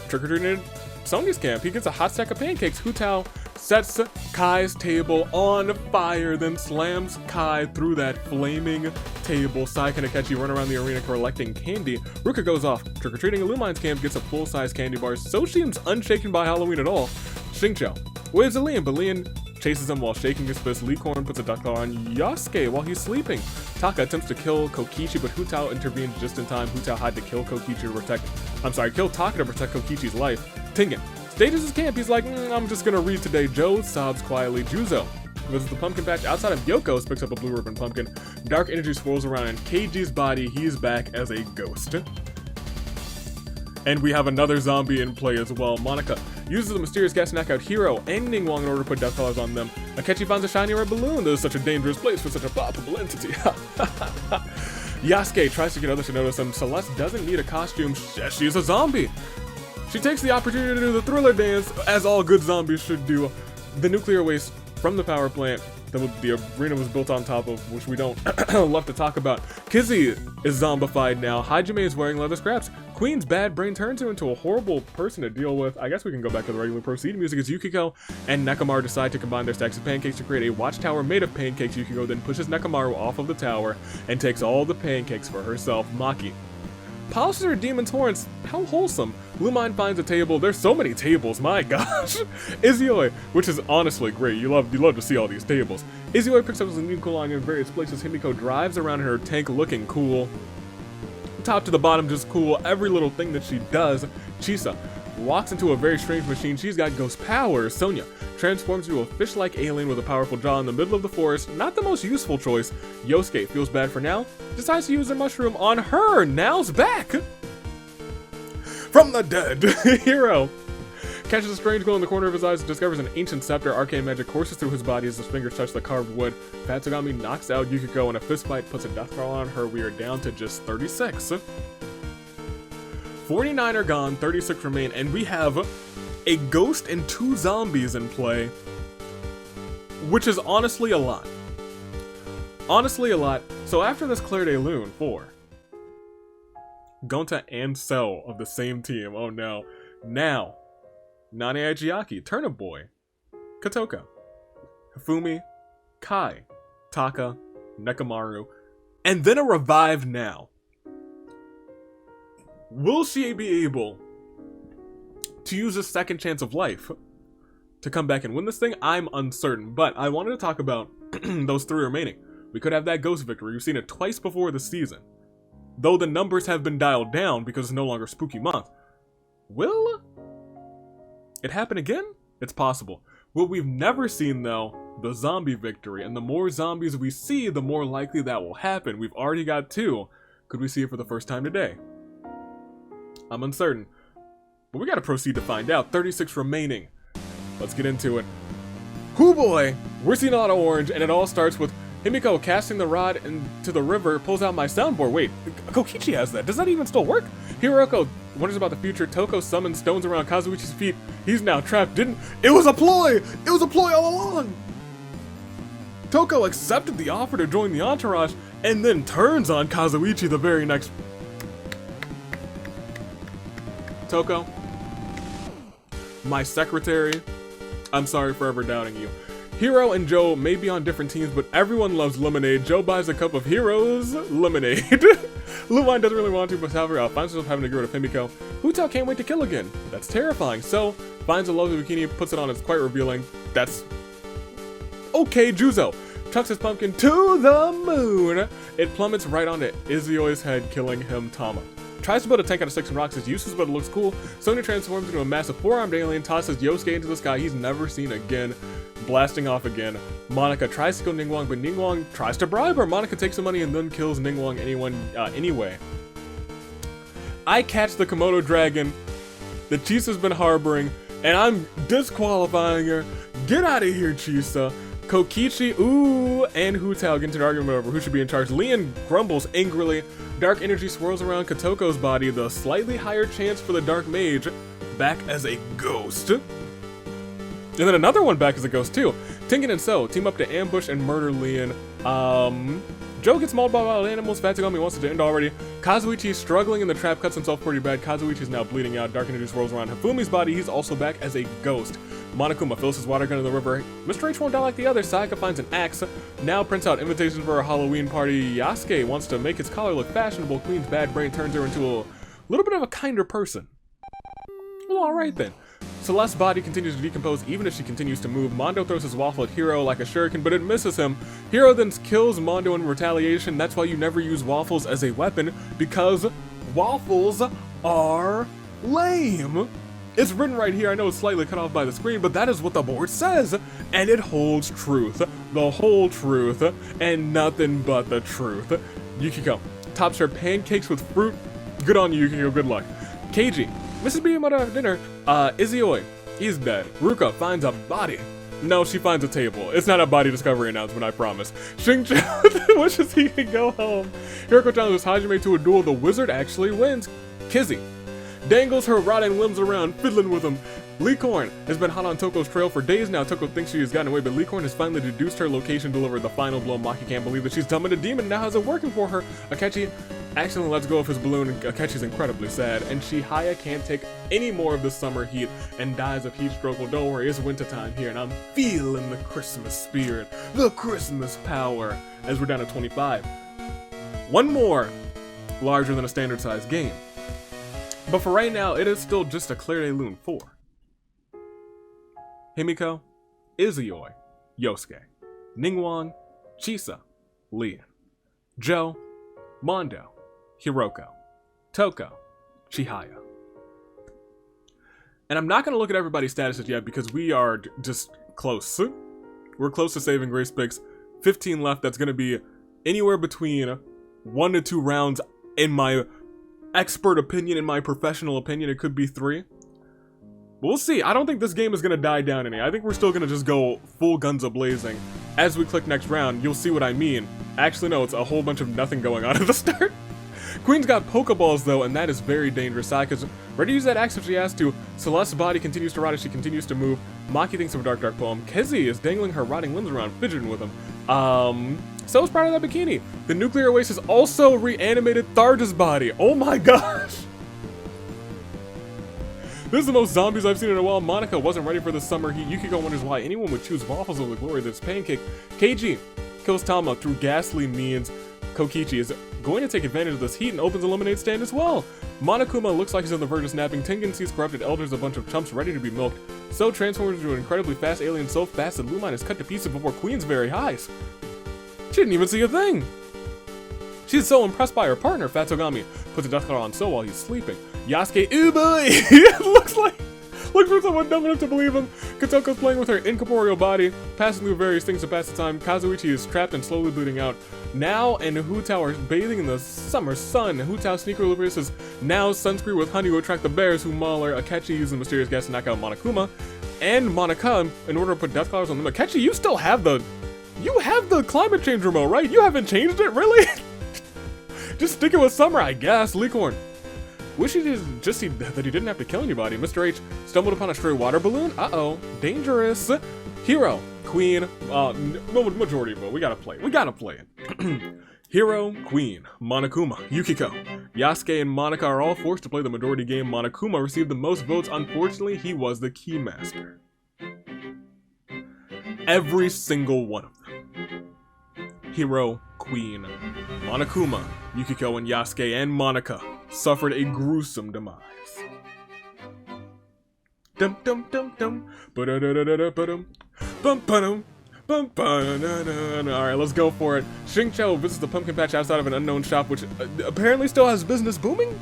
Speaker 1: trick-or-treated at Sonya's camp. He gets a hot stack of pancakes. Hutao sets Kai's table on fire, then slams Kai through that flaming table. Sai and Akechi run around the arena collecting candy. Ruka goes off trick-or-treating at Lumine's camp, gets a full-size candy bar. So seems unshaken by Halloween at all. Xingqiu waves at Lian, but Lian chases him while shaking his fist. Licorn puts a duck collar on Yasuke while he's sleeping. Taka attempts to kill Kokichi, but Hutao intervenes just in time. Hutao had to kill Kokichi to protect, kill Taka to protect Kokichi's life. Tengen stages his camp. He's like, I'm just gonna read today. Joe sobs quietly. Juzo visits the pumpkin patch outside of Yoko's, picks up a blue ribbon pumpkin. Dark energy swirls around in Keiji's body. He's back as a ghost. And we have another zombie in play as well. Monica uses the mysterious gas to knock out Hiro and Ningguang in order to put death collars on them. Akechi finds a shiny red balloon. This is such a dangerous place for such a palpable entity. Yasuke tries to get others to notice him. Celeste doesn't need a costume. She's a zombie. She takes the opportunity to do the thriller dance, as all good zombies should do. The nuclear waste from the power plant that the arena was built on top of, which we don't love to talk about. Kizzy is zombified now. Hajime is wearing leather scraps. Queen's bad brain turns him into a horrible person to deal with. I guess we can go back to the regular proceed music as Yukiko and Nekomaru decide to combine their stacks of pancakes to create a watchtower made of pancakes. Yukiko then pushes Nekomaru off of the tower and takes all the pancakes for herself. Maki polishes her demon's horns. How wholesome. Lumine finds a table. There's so many tables, my gosh. Izioi, which is honestly great. You love to see all these tables. Izioi picks up his new cooling in various places. Himiko drives around in her tank looking cool. Top to the bottom, just cool. Every little thing that she does. Chisa walks into a very strange machine. She's got ghost powers. Sonya transforms into a fish-like alien with a powerful jaw in the middle of the forest. Not the most useful choice. Yosuke feels bad for Now. Decides to use their mushroom on her. Now's back from the dead. Hero catches a strange glow in the corner of his eyes, discovers an ancient scepter. Arcane magic courses through his body as his fingers touch the carved wood. Tatsugami knocks out Yukiko and a fistfight puts a death crawl on her. We are down to just 36. 49 are gone, 36 remain, and we have a ghost and 2 zombies in play, which is honestly a lot. Honestly a lot. So after this Claire de Lune, 4. Gonta and Cell of the same team. Oh no. Now, Nane Ajiaki, Turnip Boy, Kotoko, Hifumi, Kai, Taka, Nekomaru, and then a revived Now. Will she be able to use a second chance of life to come back and win this thing? I'm uncertain, but I wanted to talk about those 3 remaining. We could have that ghost victory. We've seen it twice before this season. Though the numbers have been dialed down because it's no longer spooky month. Will it happen again? It's possible. What we've never seen though, the zombie victory. And the more zombies we see, the more likely that will happen. We've already got 2. Could we see it for the first time today? I'm uncertain. But we gotta proceed to find out. 36 remaining. Let's get into it. Hoo boy! We're seeing a lot of orange, and it all starts with Himiko casting the rod into the river, pulls out my soundboard. Wait, Kokichi has that. Does that even still work? Hiroko wonders about the future. Toko summons stones around Kazuichi's feet. He's now trapped. It was a ploy! It was a ploy all along! Toko accepted the offer to join the entourage, and then turns on Kazuichi the very next... Toko, my secretary, I'm sorry for ever doubting you. Hiro and Joe may be on different teams, but everyone loves lemonade. Joe buys a cup of Hiro's lemonade. Lumine doesn't really want to, but however, finds herself having to get rid of Himiko. Hutao can't wait to kill again. That's terrifying. So, finds a lovely bikini, puts it on, it's quite revealing. That's okay, Juzo. Chucks his pumpkin to the moon. It plummets right onto Izioi's head, killing him, Tama. Tries to build a tank out of sticks and rocks, is useless, but it looks cool. Sonya transforms into a massive four-armed alien, tosses Yosuke into the sky he's never seen again, blasting off again. Monica tries to kill Ningguang, but Ningguang tries to bribe her. Monica takes the money and then kills Ningguang anyway. I catch the Komodo dragon that Chisa's been harboring, and I'm disqualifying her. Get out of here, Chisa. Kokichi, and Hutao get into an argument over who should be in charge. Leon grumbles angrily. Dark energy swirls around Kotoko's body, the slightly higher chance for the Dark Mage back as a ghost. And then another one back as a ghost too. Tengen and So team up to ambush and murder Leon. Joe gets mauled by wild animals. Fatsugami wants it to end already. Kazuichi struggling in the trap, cuts himself pretty bad. Kazuichi's now bleeding out. Dark energy swirls around Hifumi's body. He's also back as a ghost. Monokuma fills his water gun in the river. Mr. H won't die like the others. Sayaka finds an axe. Now prints out invitations for a Halloween party. Yasuke wants to make his collar look fashionable. Queen's bad brain turns her into a little bit of a kinder person. Well, alright then. Celeste's body continues to decompose even as she continues to move. Mondo throws his waffle at Hiro like a shuriken, but it misses him. Hiro then kills Mondo in retaliation. That's why you never use waffles as a weapon, because waffles are lame. It's written right here. I know it's slightly cut off by the screen, but that is what the board says. And it holds truth. The whole truth. And nothing but the truth. Yukiko tops her pancakes with fruit. Good on you, Yukiko. Good luck. Keiji Mrs. Miyamoto at dinner. Izioi, he's dead. Ruka finds a body. No, she finds a table. It's not a body discovery announcement, I promise. Xingqiu wishes he could go home. Hiroko challenges Hajime to a duel. The wizard actually wins. Kizzy dangles her rotting limbs around, fiddling with them. Licorn has been hot on Toko's trail for days now. Toko thinks she has gotten away, but Licorn has finally deduced her location, delivered the final blow. Maki can't believe that she's summoned a demon, now has it working for her. Akechi accidentally lets go of his balloon. Akechi's incredibly sad, and Chihaya can't take any more of the summer heat and dies of heat stroke. Well, don't worry, it's wintertime here, and I'm feeling the Christmas spirit, the Christmas power, as we're down to 25. One more larger than a standard size game. But for right now, it is still just a Claire de Lune 4. Himiko, Izioi, Yosuke, Ningguang, Chisa, Leon, Joe, Mondo, Hiroko, Toko, Chihaya. And I'm not going to look at everybody's statuses yet because we are just close. We're close to saving grace picks. 15 left. That's going to be anywhere between 1 to 2 rounds in my expert opinion, in my professional opinion. It could be 3. But we'll see. I don't think this game is going to die down any. I think we're still going to just go full guns a-blazing. As we click next round, you'll see what I mean. Actually, no, it's a whole bunch of nothing going on at the start. Queen's got Pokeballs, though, and that is very dangerous. Sayaka's ready to use that axe if she has to. Celeste's body continues to rot as she continues to move. Maki thinks of a dark poem. Kizzy is dangling her rotting limbs around, fidgeting with him. So is part of that bikini. The nuclear waste has also reanimated Tharja's body. Oh my gosh! This is the most zombies I've seen in a while. Monica wasn't ready for the summer heat. Yukiko wonders why anyone would choose waffles over the glory that's pancake. Keiji kills Tama through ghastly means. Kokichi is going to take advantage of this heat and opens a lemonade stand as well. Monokuma looks like he's on the verge of snapping. Tengen sees corrupted elders, a bunch of chumps ready to be milked. So transforms into an incredibly fast alien, so fast that Lumine is cut to pieces before Queen's very eyes. She didn't even see a thing. She's so impressed by her partner. Fatsugami puts a death collar on So while he's sleeping. Yasuke, ooh boy! looks for someone dumb enough to believe him. Kotoko's playing with her incorporeal body, passing through various things to pass the time. Kazuichi is trapped and slowly bleeding out. Now and Hutao are bathing in the summer sun. Hutao sneakily releases now sunscreen with honey to attract the bears who maul her. Akechi uses the mysterious gas to knock out Monokuma and Monica in order to put death collars on them. Akechi, you still have the climate change remote, right? You haven't changed it, really? Just stick it with summer, I guess. Licorn. Wish he just see that he didn't have to kill anybody. Mr. H stumbled upon a stray water balloon. Uh-oh. Dangerous. Hero. Queen. Majority vote. We gotta play it. Hero, Queen, Monokuma, Yukiko. Yasuke and Monika are all forced to play the majority game. Monokuma received the most votes. Unfortunately, he was the keymaster. Every single one of them. Hero, Queen, Monokuma, Yukiko, and Yasuke and Monika suffered a gruesome demise. Dum dum dum dum. Ba-da-da-da-da-da-ba-dum. Bum-ba-dum. Alright, let's go for it. Xingqiu visits the pumpkin patch outside of an unknown shop, which apparently still has business booming?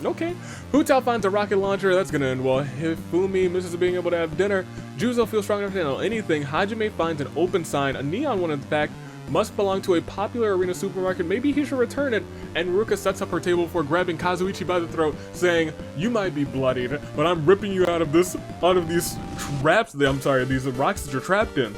Speaker 1: Okay. Hu Tao finds a rocket launcher. That's gonna end well. Hifumi misses being able to have dinner. Juzo feels strong enough to handle anything. Hajime finds an open sign, a neon one in fact, must belong to a popular arena supermarket. Maybe he should return it. And Ruka sets up her table before grabbing Kazuichi by the throat, saying, "You might be bloodied, but I'm ripping you out of these traps. I'm sorry, these rocks that you're trapped in."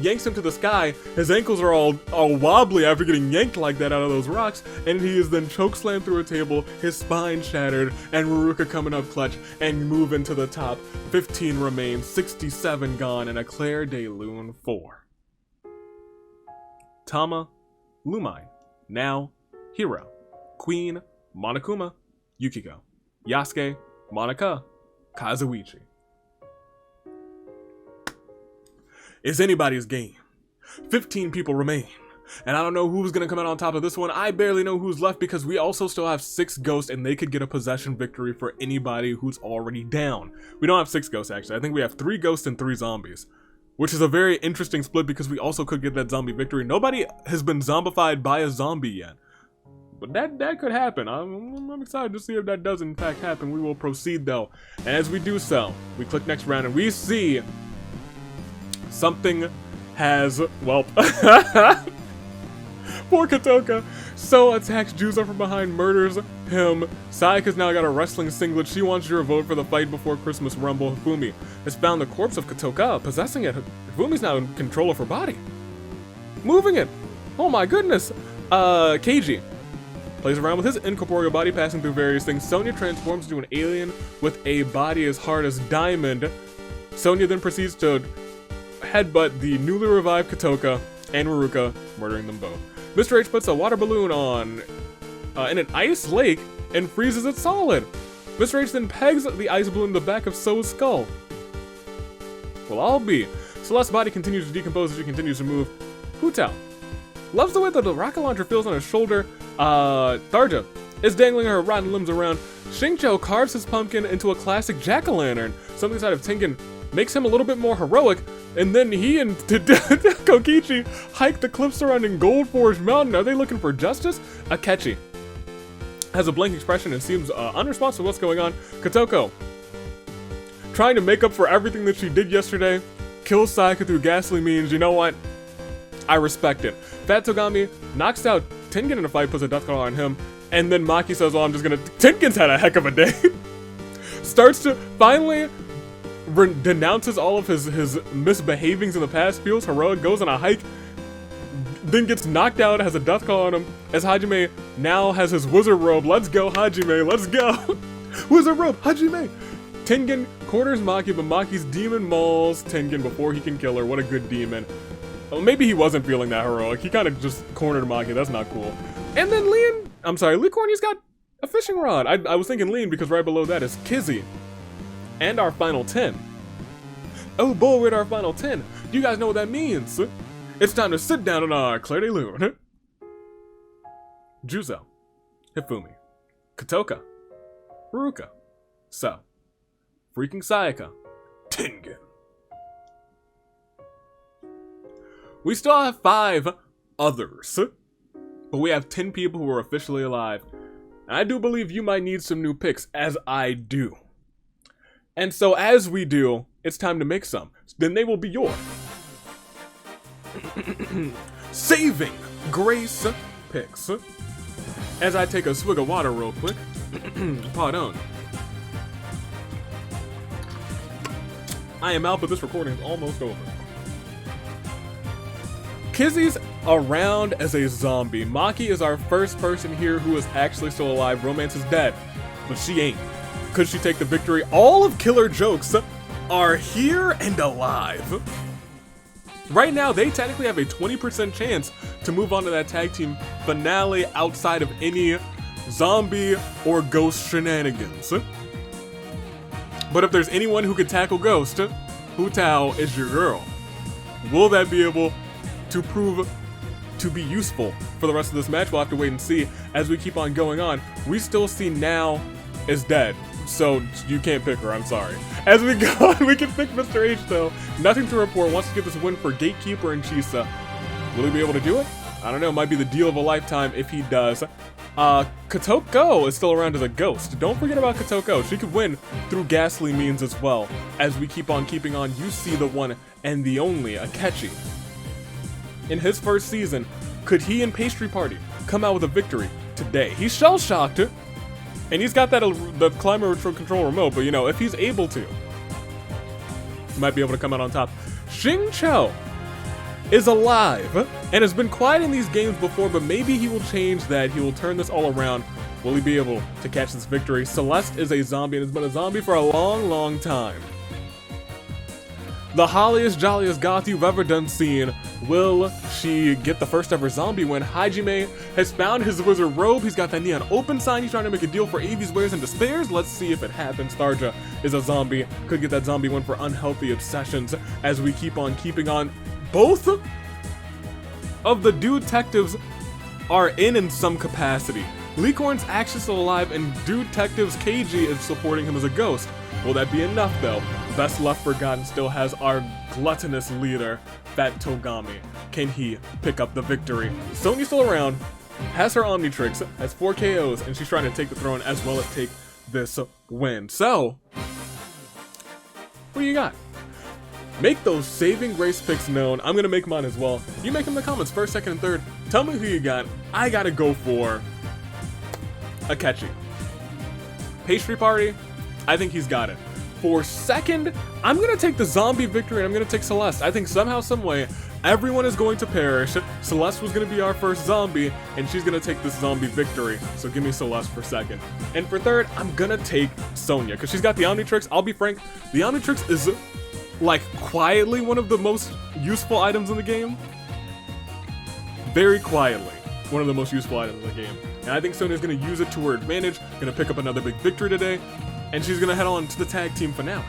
Speaker 1: Yanks him to the sky. His ankles are all wobbly after getting yanked like that out of those rocks, and he is then chokeslammed through a table, his spine shattered, and Ruka coming up clutch and moving to the top. 15 remain, 67 gone, and a Claire de Lune 4. Tama, Lumai, now, Hero, Queen, Monokuma, Yukiko, Yasuke, Monika, Kazuichi. It's anybody's game. 15 people remain. And I don't know who's gonna come out on top of this one. I barely know who's left because we also still have 6 ghosts and they could get a possession victory for anybody who's already down. We don't have 6 ghosts actually. I think we have 3 ghosts and 3 zombies. Which is a very interesting split because we also could get that zombie victory. Nobody has been zombified by a zombie yet. But that could happen. I'm excited to see if that does in fact happen. We will proceed though. And as we do so, we click next round and we see something has, well, poor Katoka. So attacks Juzo from behind, murders him. Sayaka's now got a wrestling singlet. She wants your vote for the fight before Christmas Rumble. Hifumi has found the corpse of Katoka, possessing it. Hifumi's now in control of her body. Moving it. Oh my goodness. Keiji plays around with his incorporeal body, passing through various things. Sonya transforms into an alien with a body as hard as diamond. Sonya then proceeds to headbutt the newly revived Katoka and Ruka, murdering them both. Mr. H puts a water balloon on in an ice lake and freezes it solid. Mr. H then pegs the ice balloon in the back of So's skull. Well, I'll be. Celeste's body continues to decompose as she continues to move. Hu Tao loves the way that the rocket launcher feels on his shoulder. Tharja is dangling her rotten limbs around. Xingqiu carves his pumpkin into a classic jack-o'-lantern. Something inside of Tengen makes him a little bit more heroic, and then he and Kokichi hike the cliff surrounding Gold Forge Mountain. Are they looking for justice? Akechi has a blank expression and seems unresponsive to what's going on. Kotoko, trying to make up for everything that she did yesterday, kills Sayaka through ghastly means. You know what? I respect it. Fat Togami knocks out Tengen in a fight, puts a death call on him, and then Maki says, "Oh, I'm just gonna..." Tengen's had a heck of a day. Starts to finally denounces all of his misbehavings in the past, feels heroic, goes on a hike, then gets knocked out, has a death call on him, as Hajime now has his wizard robe. Let's go, Hajime, let's go! Wizard robe, Hajime! Tengen corners Maki, but Maki's demon mauls Tengen before he can kill her. What a good demon. Well, maybe he wasn't feeling that heroic. He kind of just cornered Maki. That's not cool. And then Lee Corny's got a fishing rod. I was thinking Lean because right below that is Kizzy. And our final 10. Oh boy, we're at our final 10. You guys know what that means. It's time to sit down on our Claire de Lune. Juzo, Hifumi, Katoka, Ruka, So, freaking Sayaka, Tengen. We still have 5 others, but we have 10 people who are officially alive. And I do believe you might need some new picks, as I do. And so as we do, it's time to make some. Then they will be yours. Saving Grace picks. As I take a swig of water real quick. Pardon. I am out, but this recording is almost over. Kizzy's around as a zombie. Maki is our first person here who is actually still alive. Romance is dead, but she ain't. Could she take the victory? All of Killer Jokes are here and alive. Right now, they technically have a 20% chance to move on to that tag team finale outside of any zombie or ghost shenanigans. But if there's anyone who could tackle Ghost, Hu Tao is your girl. Will that be able to prove to be useful for the rest of this match? We'll have to wait and see as we keep on going on. We still see Now is dead, so you can't pick her, I'm sorry. As we go on, we can pick Mr. H though. Nothing to report, wants to get this win for Gatekeeper and Chisa. Will he be able to do it? I don't know, might be the deal of a lifetime if he does. Kotoko is still around as a ghost. Don't forget about Kotoko. She could win through ghastly means as well. As we keep on keeping on, you see the one and the only Akechi. In his first season, could he and Pastry Party come out with a victory today? He's shell-shocked, and he's got that the climate control remote, but you know, if he's able to, he might be able to come out on top. Xing Cho is alive and has been quiet in these games before, but maybe he will change that. He will turn this all around. Will he be able to catch this victory? Celeste is a zombie and has been a zombie for a long time. The holliest, jolliest goth you've ever done seen. Will she get the first ever zombie win? Hajime has found his wizard robe. He's got that neon open sign. He's trying to make a deal for Avi's wares and despairs. Let's see if it happens. Tharja is a zombie. Could get that zombie win for unhealthy obsessions as we keep on keeping on. Both of the detectives are in some capacity. Licorn's actually still alive, and Detectives KG is supporting him as a ghost. Will that be enough though? Best Left Forgotten still has our gluttonous leader, Fat Togami. Can he pick up the victory? Sonya's still around, has her Omnitrix, has 4 KOs, and she's trying to take the throne as well as take this win. So, what do you got? Make those saving grace picks known. I'm gonna make mine as well. You make them in the comments, first, second, and third. Tell me who you got. I gotta go for Akechi. Pastry Party, I think he's got it. For second, I'm gonna take the zombie victory and I'm gonna take Celeste. I think somehow, some way, everyone is going to perish. Celeste was gonna be our first zombie, and she's gonna take this zombie victory. So give me Celeste for second. And for third, I'm gonna take Sonya, because she's got the Omnitrix. I'll be frank, the Omnitrix is like quietly one of the most useful items in the game. Very quietly, one of the most useful items in the game. And I think Sonya's gonna use it to her advantage, gonna pick up another big victory today, and she's gonna head on to the tag team finale.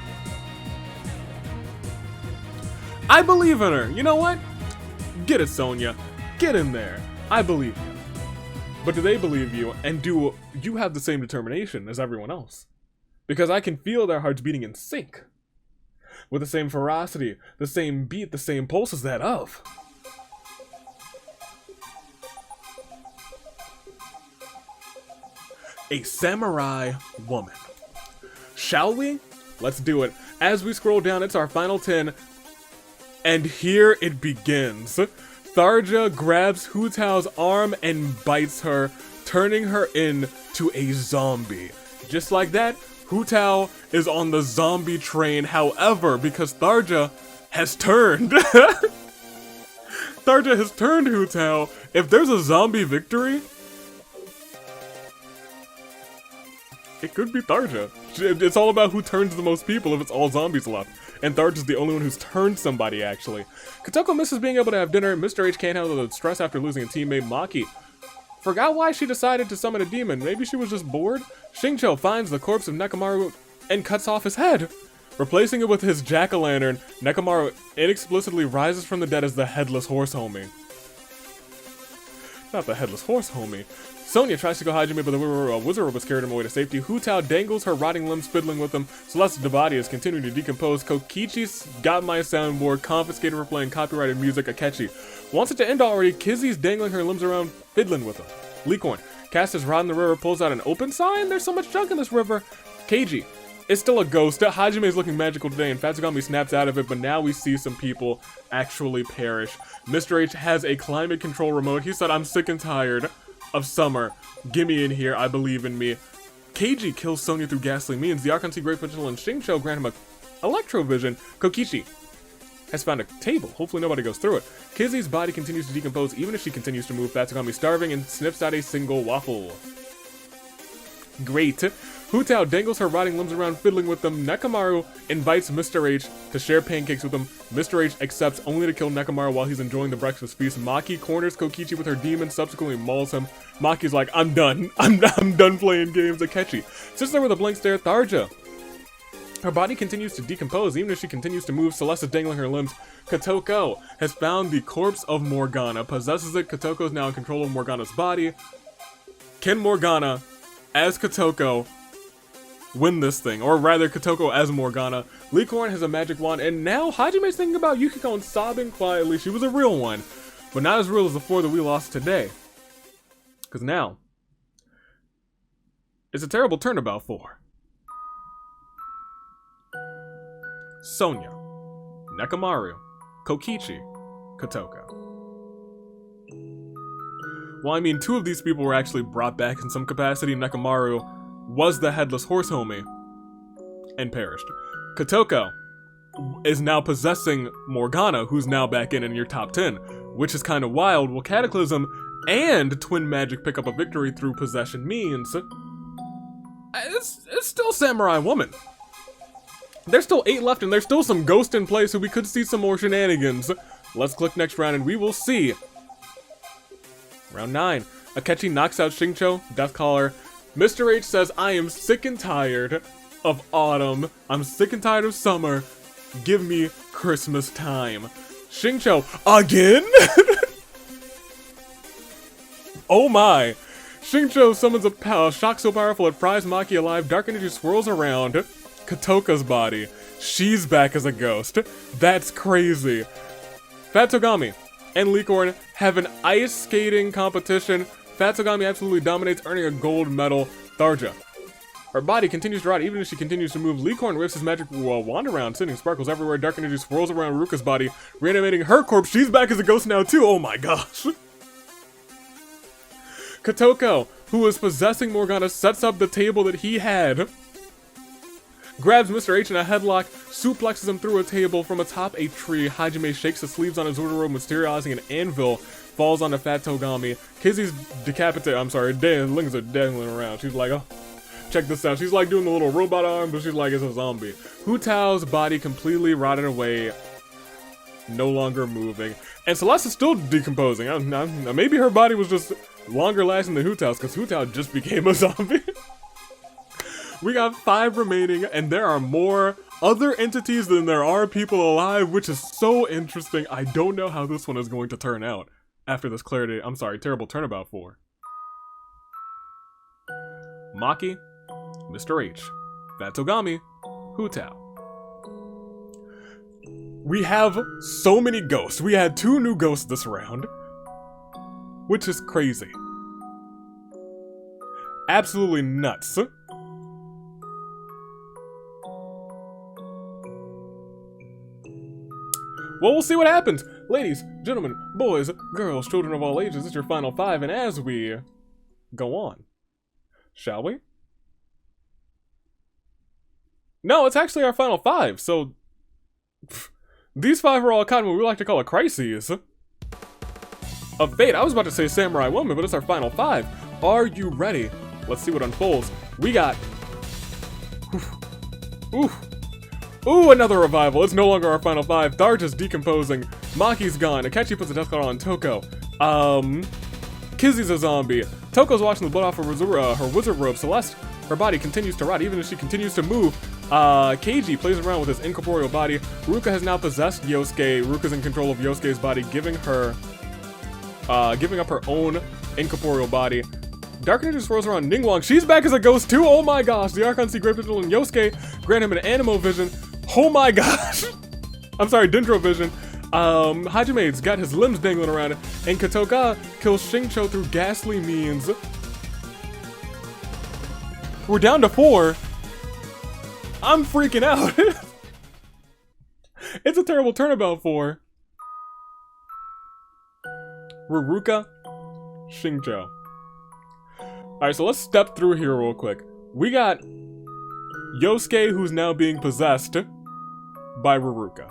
Speaker 1: I believe in her. You know what? Get it, Sonya. Get in there. I believe you. But do they believe you, and do you have the same determination as everyone else? Because I can feel their hearts beating in sync, with the same ferocity, the same beat, the same pulse as that of a samurai woman. Shall we? Let's do it. As we scroll down, it's our final 10, and here it begins. Tharja grabs Hu Tao's arm and bites her, turning her into a zombie. Just like that, Hu Tao is on the zombie train. However, because Tharja has turned, Tharja has turned Hu Tao, if there's a zombie victory, it could be Tharja. It's all about who turns the most people if it's all zombies left. And Tharja's the only one who's turned somebody, actually. Kotoko misses being able to have dinner. Mr. H can't handle the stress after losing a teammate. Maki forgot why she decided to summon a demon. Maybe she was just bored? Xingqiu finds the corpse of Nekomaru and cuts off his head. Replacing it with his jack-o'-lantern, Nekomaru inexplicably rises from the dead as the Headless Horse Homie. Not the Headless Horse Homie. Sonya tries to go Hajime, but the wizard robot carried him away to safety. Hu Tao dangles her rotting limbs, fiddling with them. Celeste's body is continuing to decompose. Kokichi's got my soundboard, confiscated for playing copyrighted music. Akechi wants it to end already. Kizzy's dangling her limbs around, fiddling with them. Licorn casts his rod in the river, pulls out an open sign. There's so much junk in this river. Keiji is still a ghost. Hajime is looking magical today, and Fatsugami snaps out of it, but now we see some people actually perish. Mr. H has a climate control remote. He said, I'm sick and tired of summer. Gimme in here, I believe in me. Keiji kills Sonya through ghastly means. The Archon see great potential, and Xingqiu grant him a electrovision. Kokichi has found a table. Hopefully nobody goes through it. Kizzy's body continues to decompose even if she continues to move. Fatsugami starving and sniffs out a single waffle. Great. Hutao dangles her rotting limbs around, fiddling with them. Nekomaru invites Mr. H to share pancakes with him. Mr. H accepts, only to kill Nekomaru while he's enjoying the breakfast feast. Maki corners Kokichi with her demon, subsequently mauls him. Maki's like, I'm done. I'm done playing games. Akechi sits there with a blank stare. Tharja. Her body continues to decompose, even as she continues to move. Celeste is dangling her limbs. Kotoko has found the corpse of Morgana, possesses it. Kotoko is now in control of Morgana's body. Can Morgana, as Kotoko, win this thing? Or rather, Kotoko as Morgana. Licorn has a magic wand, and now Hajime's thinking about Yukiko sobbing quietly. She was a real one, but not as real as the 4 that we lost today. Because now, it's a terrible turnabout for her. Sonia, Nekomaru, Kokichi, Kotoko. Well, I mean, 2 of these people were actually brought back in some capacity. Nekomaru was the headless horse homie and perished. Kotoko is now possessing Morgana, who's now back in your top 10, which is kind of wild. Will Cataclysm and Twin Magic pick up a victory through possession means it's still Samurai Woman. There's still 8 left, and there's still some ghost in play, so we could see some more shenanigans. Let's click next round, and we will see. Round 9. Akechi knocks out Xingqiu, Deathcaller. Mr. H says, I am sick and tired of autumn. I'm sick and tired of summer. Give me Christmas time. Xingqiu, again? Oh my. Xingqiu summons a shock so powerful it fries Maki alive. Dark energy swirls around Kotoka's body. She's back as a ghost. That's crazy. Fatogami and Licorn have an ice skating competition. Fatogami absolutely dominates, earning a gold medal. Tharja. Her body continues to rot even as she continues to move. Licorn whips his magic wand around, sending sparkles everywhere. Dark energy swirls around Ruka's body, reanimating her corpse. She's back as a ghost now too. Oh my gosh. Kotoko, who is possessing Morgana, sets up the table that he had. Grabs Mr. H in a headlock, suplexes him through a table from atop a tree. Hajime shakes the sleeves on his order robe, materializing an anvil, falls onto Fatogami. Kizzy's decapitated. I'm sorry, Lings are dangling around. She's like, oh, check this out. She's like doing the little robot arm, but she's like, it's a zombie. Hutao's body completely rotted away, no longer moving. And Celeste is still decomposing. Maybe her body was just longer lasting than Hutao's, because Hutao just became a zombie. We got 5 remaining, and there are more other entities than there are people alive, which is so interesting. I don't know how this one is going to turn out after this terrible turnabout 4. Maki, Mr. H, Fatogami, Hutao. We have so many ghosts. We had 2 new ghosts this round, which is crazy. Absolutely nuts. Well, we'll see what happens. Ladies, gentlemen, boys, girls, children of all ages, it's your final 5, and as we go on, shall we? No, it's actually our final 5, so these 5 are all kind of what we like to call a crises of fate. I was about to say Samurai Woman, but it's our final 5. Are you ready? Let's see what unfolds. We got... Ooh, another revival. It's no longer our final 5. Tharja's decomposing. Maki's gone. Akechi puts a death card on Toko. Kizzy's a zombie. Toko's washing the blood off her wizard robe. Celeste, her body continues to rot even as she continues to move. Keiji plays around with his incorporeal body. Ruka has now possessed Yosuke. Ruka's in control of Yosuke's body, giving up her own incorporeal body. Dark energy swirls around Ningguang. She's back as a ghost too. Oh my gosh. The Archon Sea Great Vigil and Yosuke grant him an Animo Vision. Oh my gosh. I'm sorry, Dendro Vision. Hajime's got his limbs dangling around, and Kotoka kills Xingqiu through ghastly means. We're down to 4. I'm freaking out. It's a terrible turnabout 4. Ruruka, Xingqiu. Alright, so let's step through here real quick. We got Yosuke, who's now being possessed by Ruruka.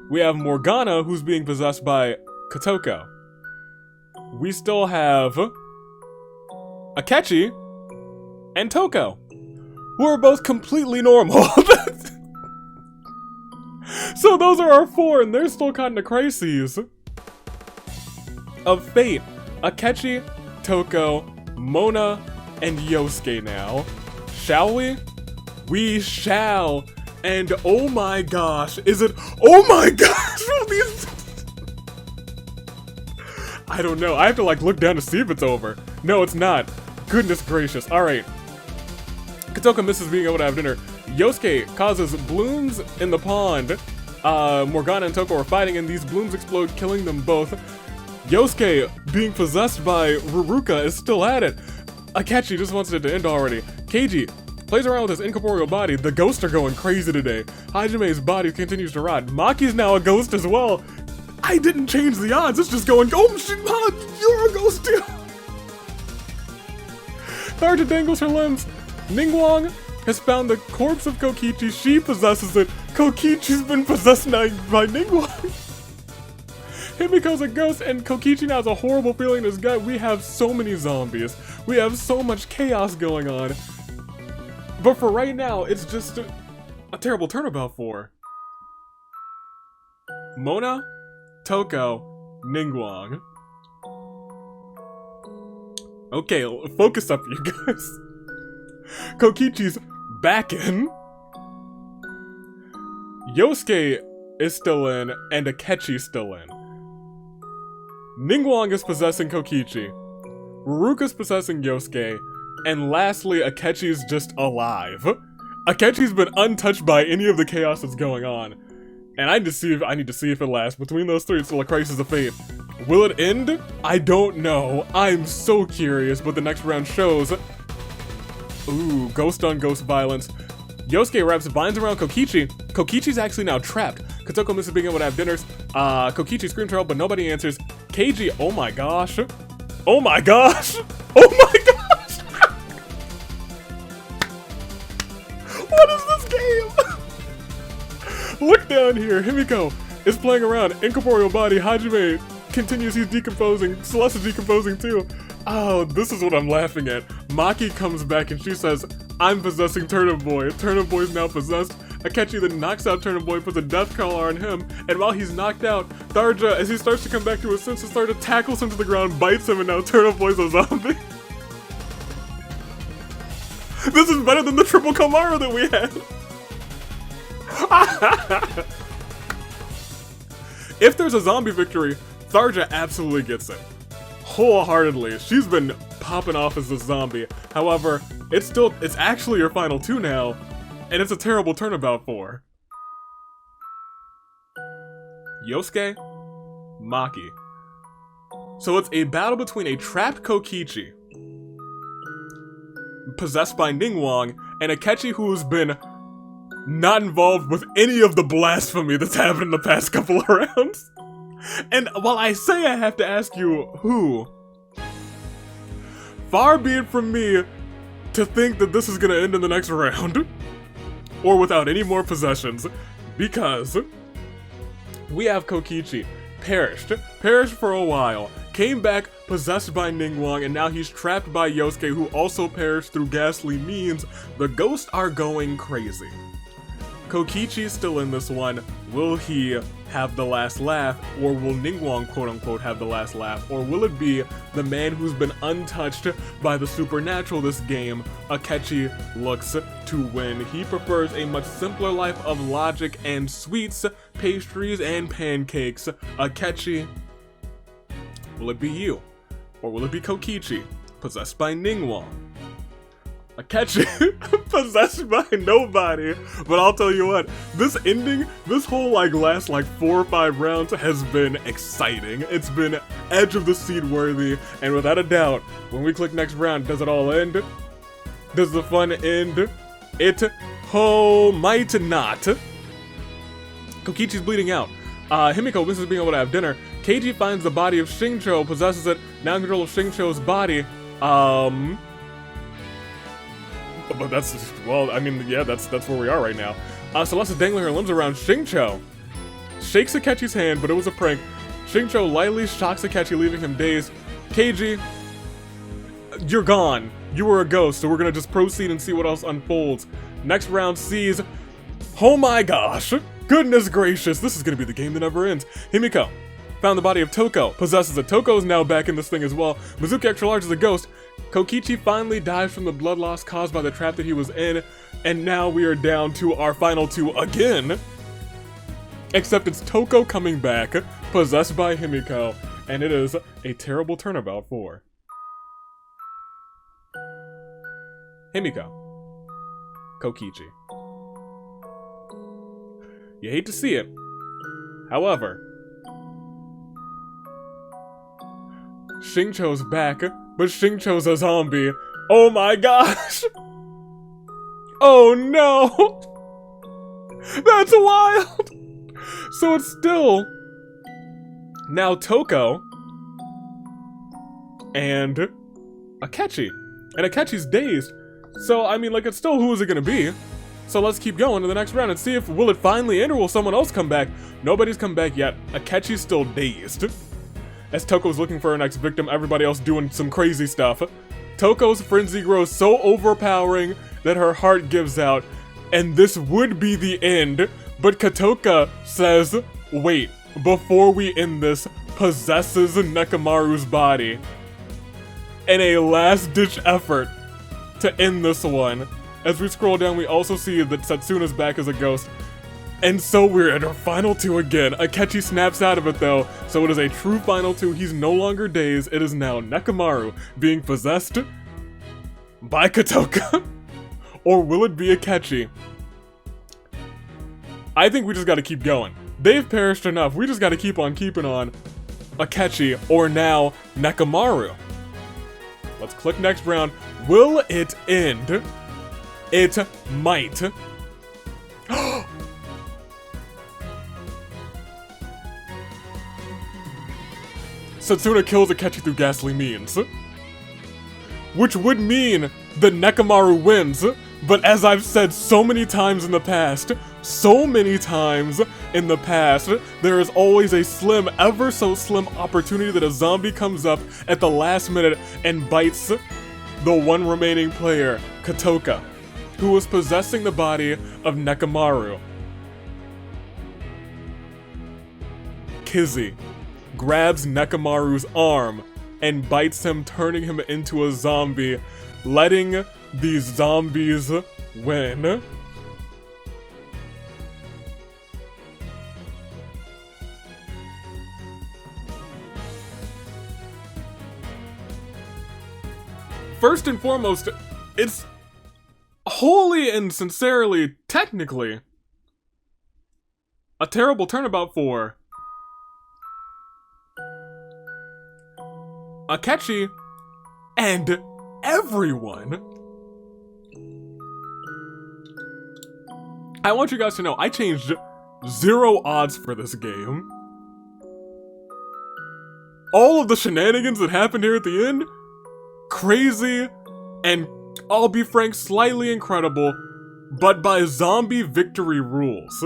Speaker 1: We have Morgana, who's being possessed by Kotoko. We still have Akechi and Toko. who are both completely normal. So those are our 4, and they're still caught in a crises of fate. Akechi, Toko, Mona, and Yosuke now. Shall we? We shall. And oh my gosh, is it? Oh my gosh, these. I don't know. I have to like look down to see if it's over. No, it's not. Goodness gracious. All right. Katoka misses being able to have dinner. Yosuke causes blooms in the pond. Morgana and Toko are fighting, and these blooms explode, killing them both. Yosuke, being possessed by Ruruka, is still at it. Akechi just wants it to end already. Keiji plays around with his incorporeal body. The ghosts are going crazy today. Hajime's body continues to rot. Maki's now a ghost as well. I didn't change the odds. It's just going, oh, you're a ghost too. Tharja dangles her limbs. Ningguang has found the corpse of Kokichi. She possesses it. Kokichi's been possessed now by Ningguang. Himiko's a ghost, and Kokichi now has a horrible feeling in his gut. We have so many zombies. We have so much chaos going on. But for right now, it's just a terrible turnabout for Mona, Toko, Ningguang. Okay, focus up, you guys. Kokichi's back in. Yosuke is still in, and Akechi's still in. Ningguang is possessing Kokichi. Ruruka's possessing Yosuke. And lastly, Akechi's just alive. Akechi's been untouched by any of the chaos that's going on. And I need to see if it lasts. Between those 3, it's still a crisis of fate. Will it end? I don't know. I'm so curious, but the next round shows. Ooh, ghost on ghost violence. Yosuke wraps vines around Kokichi. Kokichi's actually now trapped. Kotoko misses being able to have dinners. Kokichi screams for help, but nobody answers. Keiji, oh my gosh. Oh my gosh. Oh my gosh. What is this game? Look down here. Himiko is playing around. Incorporeal body. Hajime continues. He's decomposing. Celeste is decomposing too. Oh, this is what I'm laughing at. Maki comes back and she says, I'm possessing Turnip Boy. Turnip Boy's now possessed. Akechi then knocks out Turnip Boy, puts a death collar on him, and while he's knocked out, Tharja, as he starts to come back to his senses, Tharja tackles him to the ground, bites him, and now Turnip Boy's a zombie. This is better than the triple Komara that we had. If there's a zombie victory, Tharja absolutely gets it. Wholeheartedly. She's been popping off as a zombie. However, it's actually your final 2 now, and it's a terrible turnabout for Yosuke, Maki. So it's a battle between a trapped Kokichi, possessed by Ningguang, and Akechi, who's been not involved with any of the blasphemy that's happened in the past couple of rounds. And while I say I have to ask you who, far be it from me to think that this is gonna end in the next round, or without any more possessions, because we have Kokichi, perished for a while, came back possessed by Ningguang, and now he's trapped by Yosuke, who also perished through ghastly means. The ghosts are going crazy. Kokichi's still in this one. Will he have the last laugh, or will Ningguang quote-unquote have the last laugh, or will it be the man who's been untouched by the supernatural this game? Akechi looks to win. He prefers a much simpler life of logic and sweets, pastries, and pancakes. Akechi, will it be you, or will it be Kokichi, possessed by Ningguang? Akechi, possessed by nobody. But I'll tell you what, this ending, this whole last 4 or 5 rounds has been exciting. It's been edge of the seat worthy, and without a doubt, when we click next round, does it all end? Does the fun end? It might not. Kokichi's bleeding out. Himiko misses being able to have dinner. Keiji finds the body of Shincho, possesses it, now in control of Shincho's body. But that's, well, I mean, yeah, that's where we are right now. Celeste is dangling her limbs around Shincho. Shakes Akechi's hand, but it was a prank. Shincho lightly shocks Akechi, leaving him dazed. Keiji, you're gone. you were a ghost, so we're gonna just proceed and see what else unfolds. Next round sees, oh my gosh, goodness gracious, this is gonna be the game that never ends. Himiko found the body of Toko, possesses it. Toko is now back in this thing as well. Mizuki Extra Large is a ghost. Kokichi finally dies from the blood loss caused by the trap that he was in, and now we are down to our final two again. Except it's Toko coming back, possessed by Himiko, and it is a terrible turnabout for Himiko. Kokichi. You hate to see it. However, Xingqiu's back, but Xingqiu's a zombie. Oh my gosh! Oh no! That's wild! So it's still now Toko and Akechi. And Akechi's dazed. So, I mean, like, it's still who is it gonna be? So let's keep going to the next round and see if will it finally end or will someone else come back? Nobody's come back yet. Akechi's still dazed. As Toko's looking for her next victim, everybody else doing some crazy stuff. Toko's frenzy grows so overpowering that her heart gives out, and this would be the end, but Katoka says, wait, before we end this, possesses Nekomaru's body. In a last-ditch effort to end this one. As we scroll down, we also see that Setsuna's back as a ghost. And so we're at our final two again. Akechi snaps out of it though, so it is a true final two. He's no longer dazed. It is now Nekomaru being possessed by Katoka. Or will it be Akechi? I think we just gotta keep going. They've perished enough. We just gotta keep on keeping on. Akechi or now Nekomaru. Let's click next round. Will it end? It might. Setsuna kills Akechi through ghastly means. Which would mean that Nekomaru wins, but as I've said so many times in the past, there is always a slim, ever so slim opportunity that a zombie comes up at the last minute and bites the one remaining player, Katoka, who was possessing the body of Nekomaru. Kizzy grabs Nekomaru's arm and bites him, turning him into a zombie, letting these zombies win. First and foremost, it's wholly and sincerely, technically, a terrible turnabout for Akechi and everyone. I want you guys to know I changed 0 odds for this game. All of the shenanigans that happened here at the end, crazy, and I'll be frank, slightly incredible, but by zombie victory rules.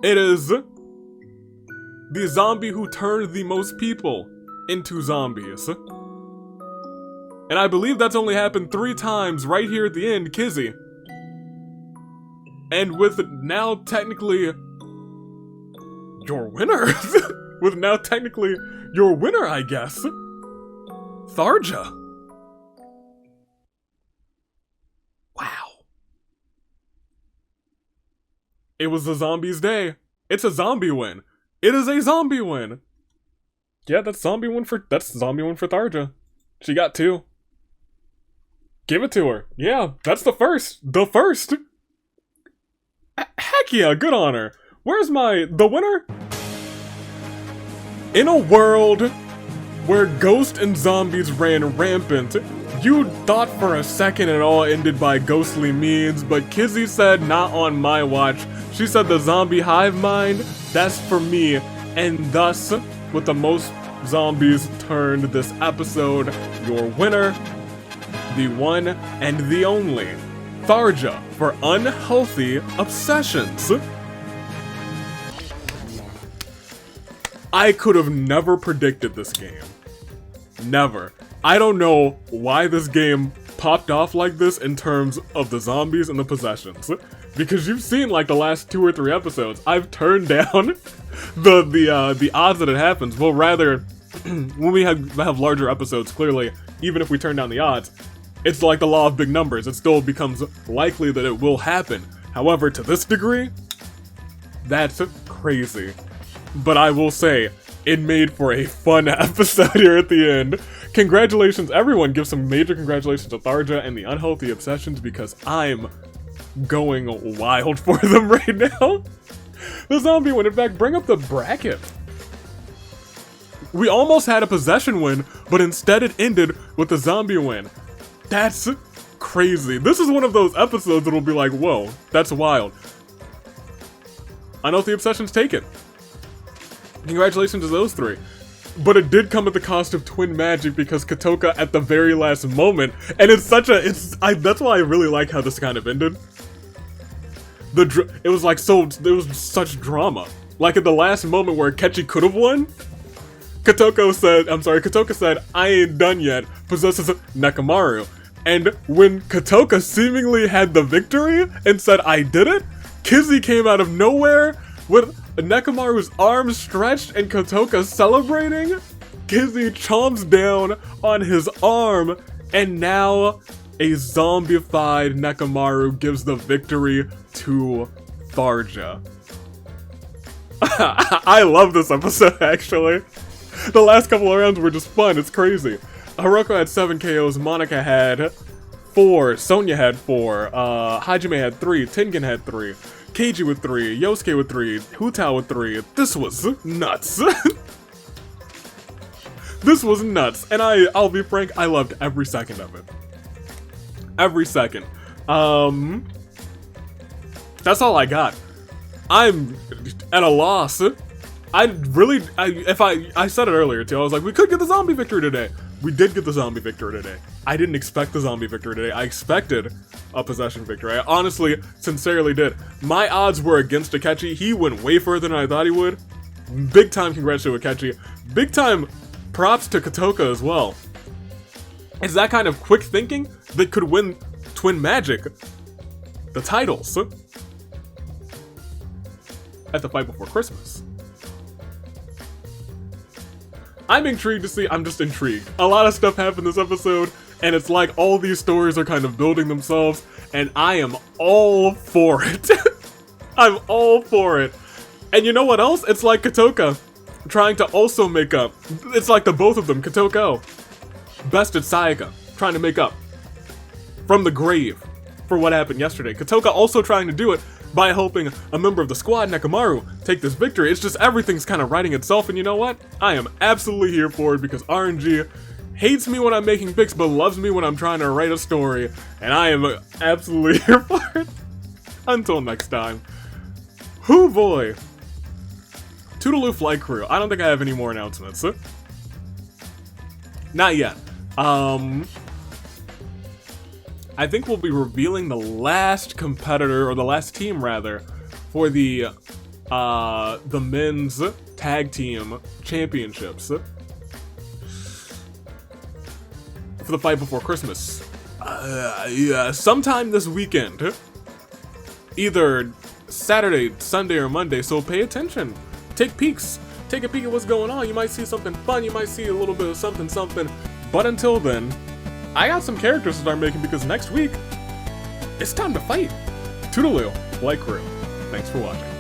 Speaker 1: It is the zombie who turned the most people into zombies. And I believe that's only happened 3 times right here at the end, Kizzy. And with now technically your winner, I guess, Tharja. Wow. It was the zombie's day. It's a zombie win. It is a zombie win. Yeah, that's zombie win for Tharja. She got 2. Give it to her. Yeah, that's the first. The first. Heck yeah, good on her. Where's the winner? In a world where ghosts and zombies ran rampant, you thought for a second it all ended by ghostly means, but Kizzy said, not on my watch. She said the zombie hive mind, that's for me. And thus, with the most zombies turned this episode, your winner, the one and the only, Tharja, for Unhealthy Obsessions. I could have never predicted this game. Never. I don't know why this game popped off like this in terms of the zombies and the possessions. Because you've seen like the last 2 or 3 episodes, I've turned down the odds that it happens. Well, rather, when we have larger episodes, clearly, even if we turn down the odds, it's like the law of big numbers. It still becomes likely that it will happen. However, to this degree, that's crazy. But I will say, it made for a fun episode here at the end. Congratulations, everyone. Give some major congratulations to Tharja and the Unhealthy Obsessions because I'm going wild for them right now. The zombie win. In fact, bring up the bracket. We almost had a possession win, but instead it ended with the zombie win. That's crazy. This is one of those episodes that'll be like, whoa, that's wild. Unhealthy Obsessions take it. Congratulations to those 3. But it did come at the cost of Twin Magic because Kotoka at the very last moment, and it's such a, that's why I really like how this kind of ended. It was like there was such drama. Like at the last moment where Akechi could have won, Kotoka said, I ain't done yet, possesses Nekomaru. And when Kotoka seemingly had the victory and said, I did it, Kizzy came out of nowhere with Nekomaru's arms stretched and Kotoka celebrating. Kizzy chomps down on his arm, and now a zombified Nekomaru gives the victory to Tharja. I love this episode, actually. The last couple of rounds were just fun, it's crazy. Hiroko had 7 KOs, Monika had 4, Sonya had 4, Hajime had 3, Tengen had 3, Keiji with 3, Yosuke with 3, Hutao with 3. This was nuts. This was nuts, and I'll be frank, I loved every second of it. Every second. That's all I got. I'm at a loss. I said it earlier too, I was like, we could get the zombie victory today. We did get the zombie victory today. I didn't expect the zombie victory today. I expected a possession victory. I honestly, sincerely did. My odds were against Akechi. He went way further than I thought he would. Big time congrats to Akechi. Big time props to Kotoka as well. It's that kind of quick thinking that could win Twin Magic the titles at the fight before Christmas. I'm intrigued to see, I'm just intrigued. A lot of stuff happened this episode, and it's like all these stories are kind of building themselves, and I am all for it. I'm all for it. And you know what else? It's like Kotoka trying to also make up. It's like the both of them, Kotoka bested Sayaka, trying to make up from the grave for what happened yesterday. Kotoka also trying to do it by helping a member of the squad, Nekomaru, take this victory. It's just everything's kind of writing itself, and you know what? I am absolutely here for it because RNG hates me when I'm making picks, but loves me when I'm trying to write a story, and I am absolutely here for it. Until next time. Hoo boy! Toodaloo Flight Crew. I don't think I have any more announcements. Not yet. I think we'll be revealing the last competitor, or the last team rather, for the men's tag team championships for the fight before Christmas. Yeah, sometime this weekend, either Saturday, Sunday, or Monday. So pay attention. Take peeks. Take a peek at what's going on. You might see something fun. You might see a little bit of something. But until then, I got some characters to start making because next week, it's time to fight. Toodaloo, Flight Crew. Thanks for watching.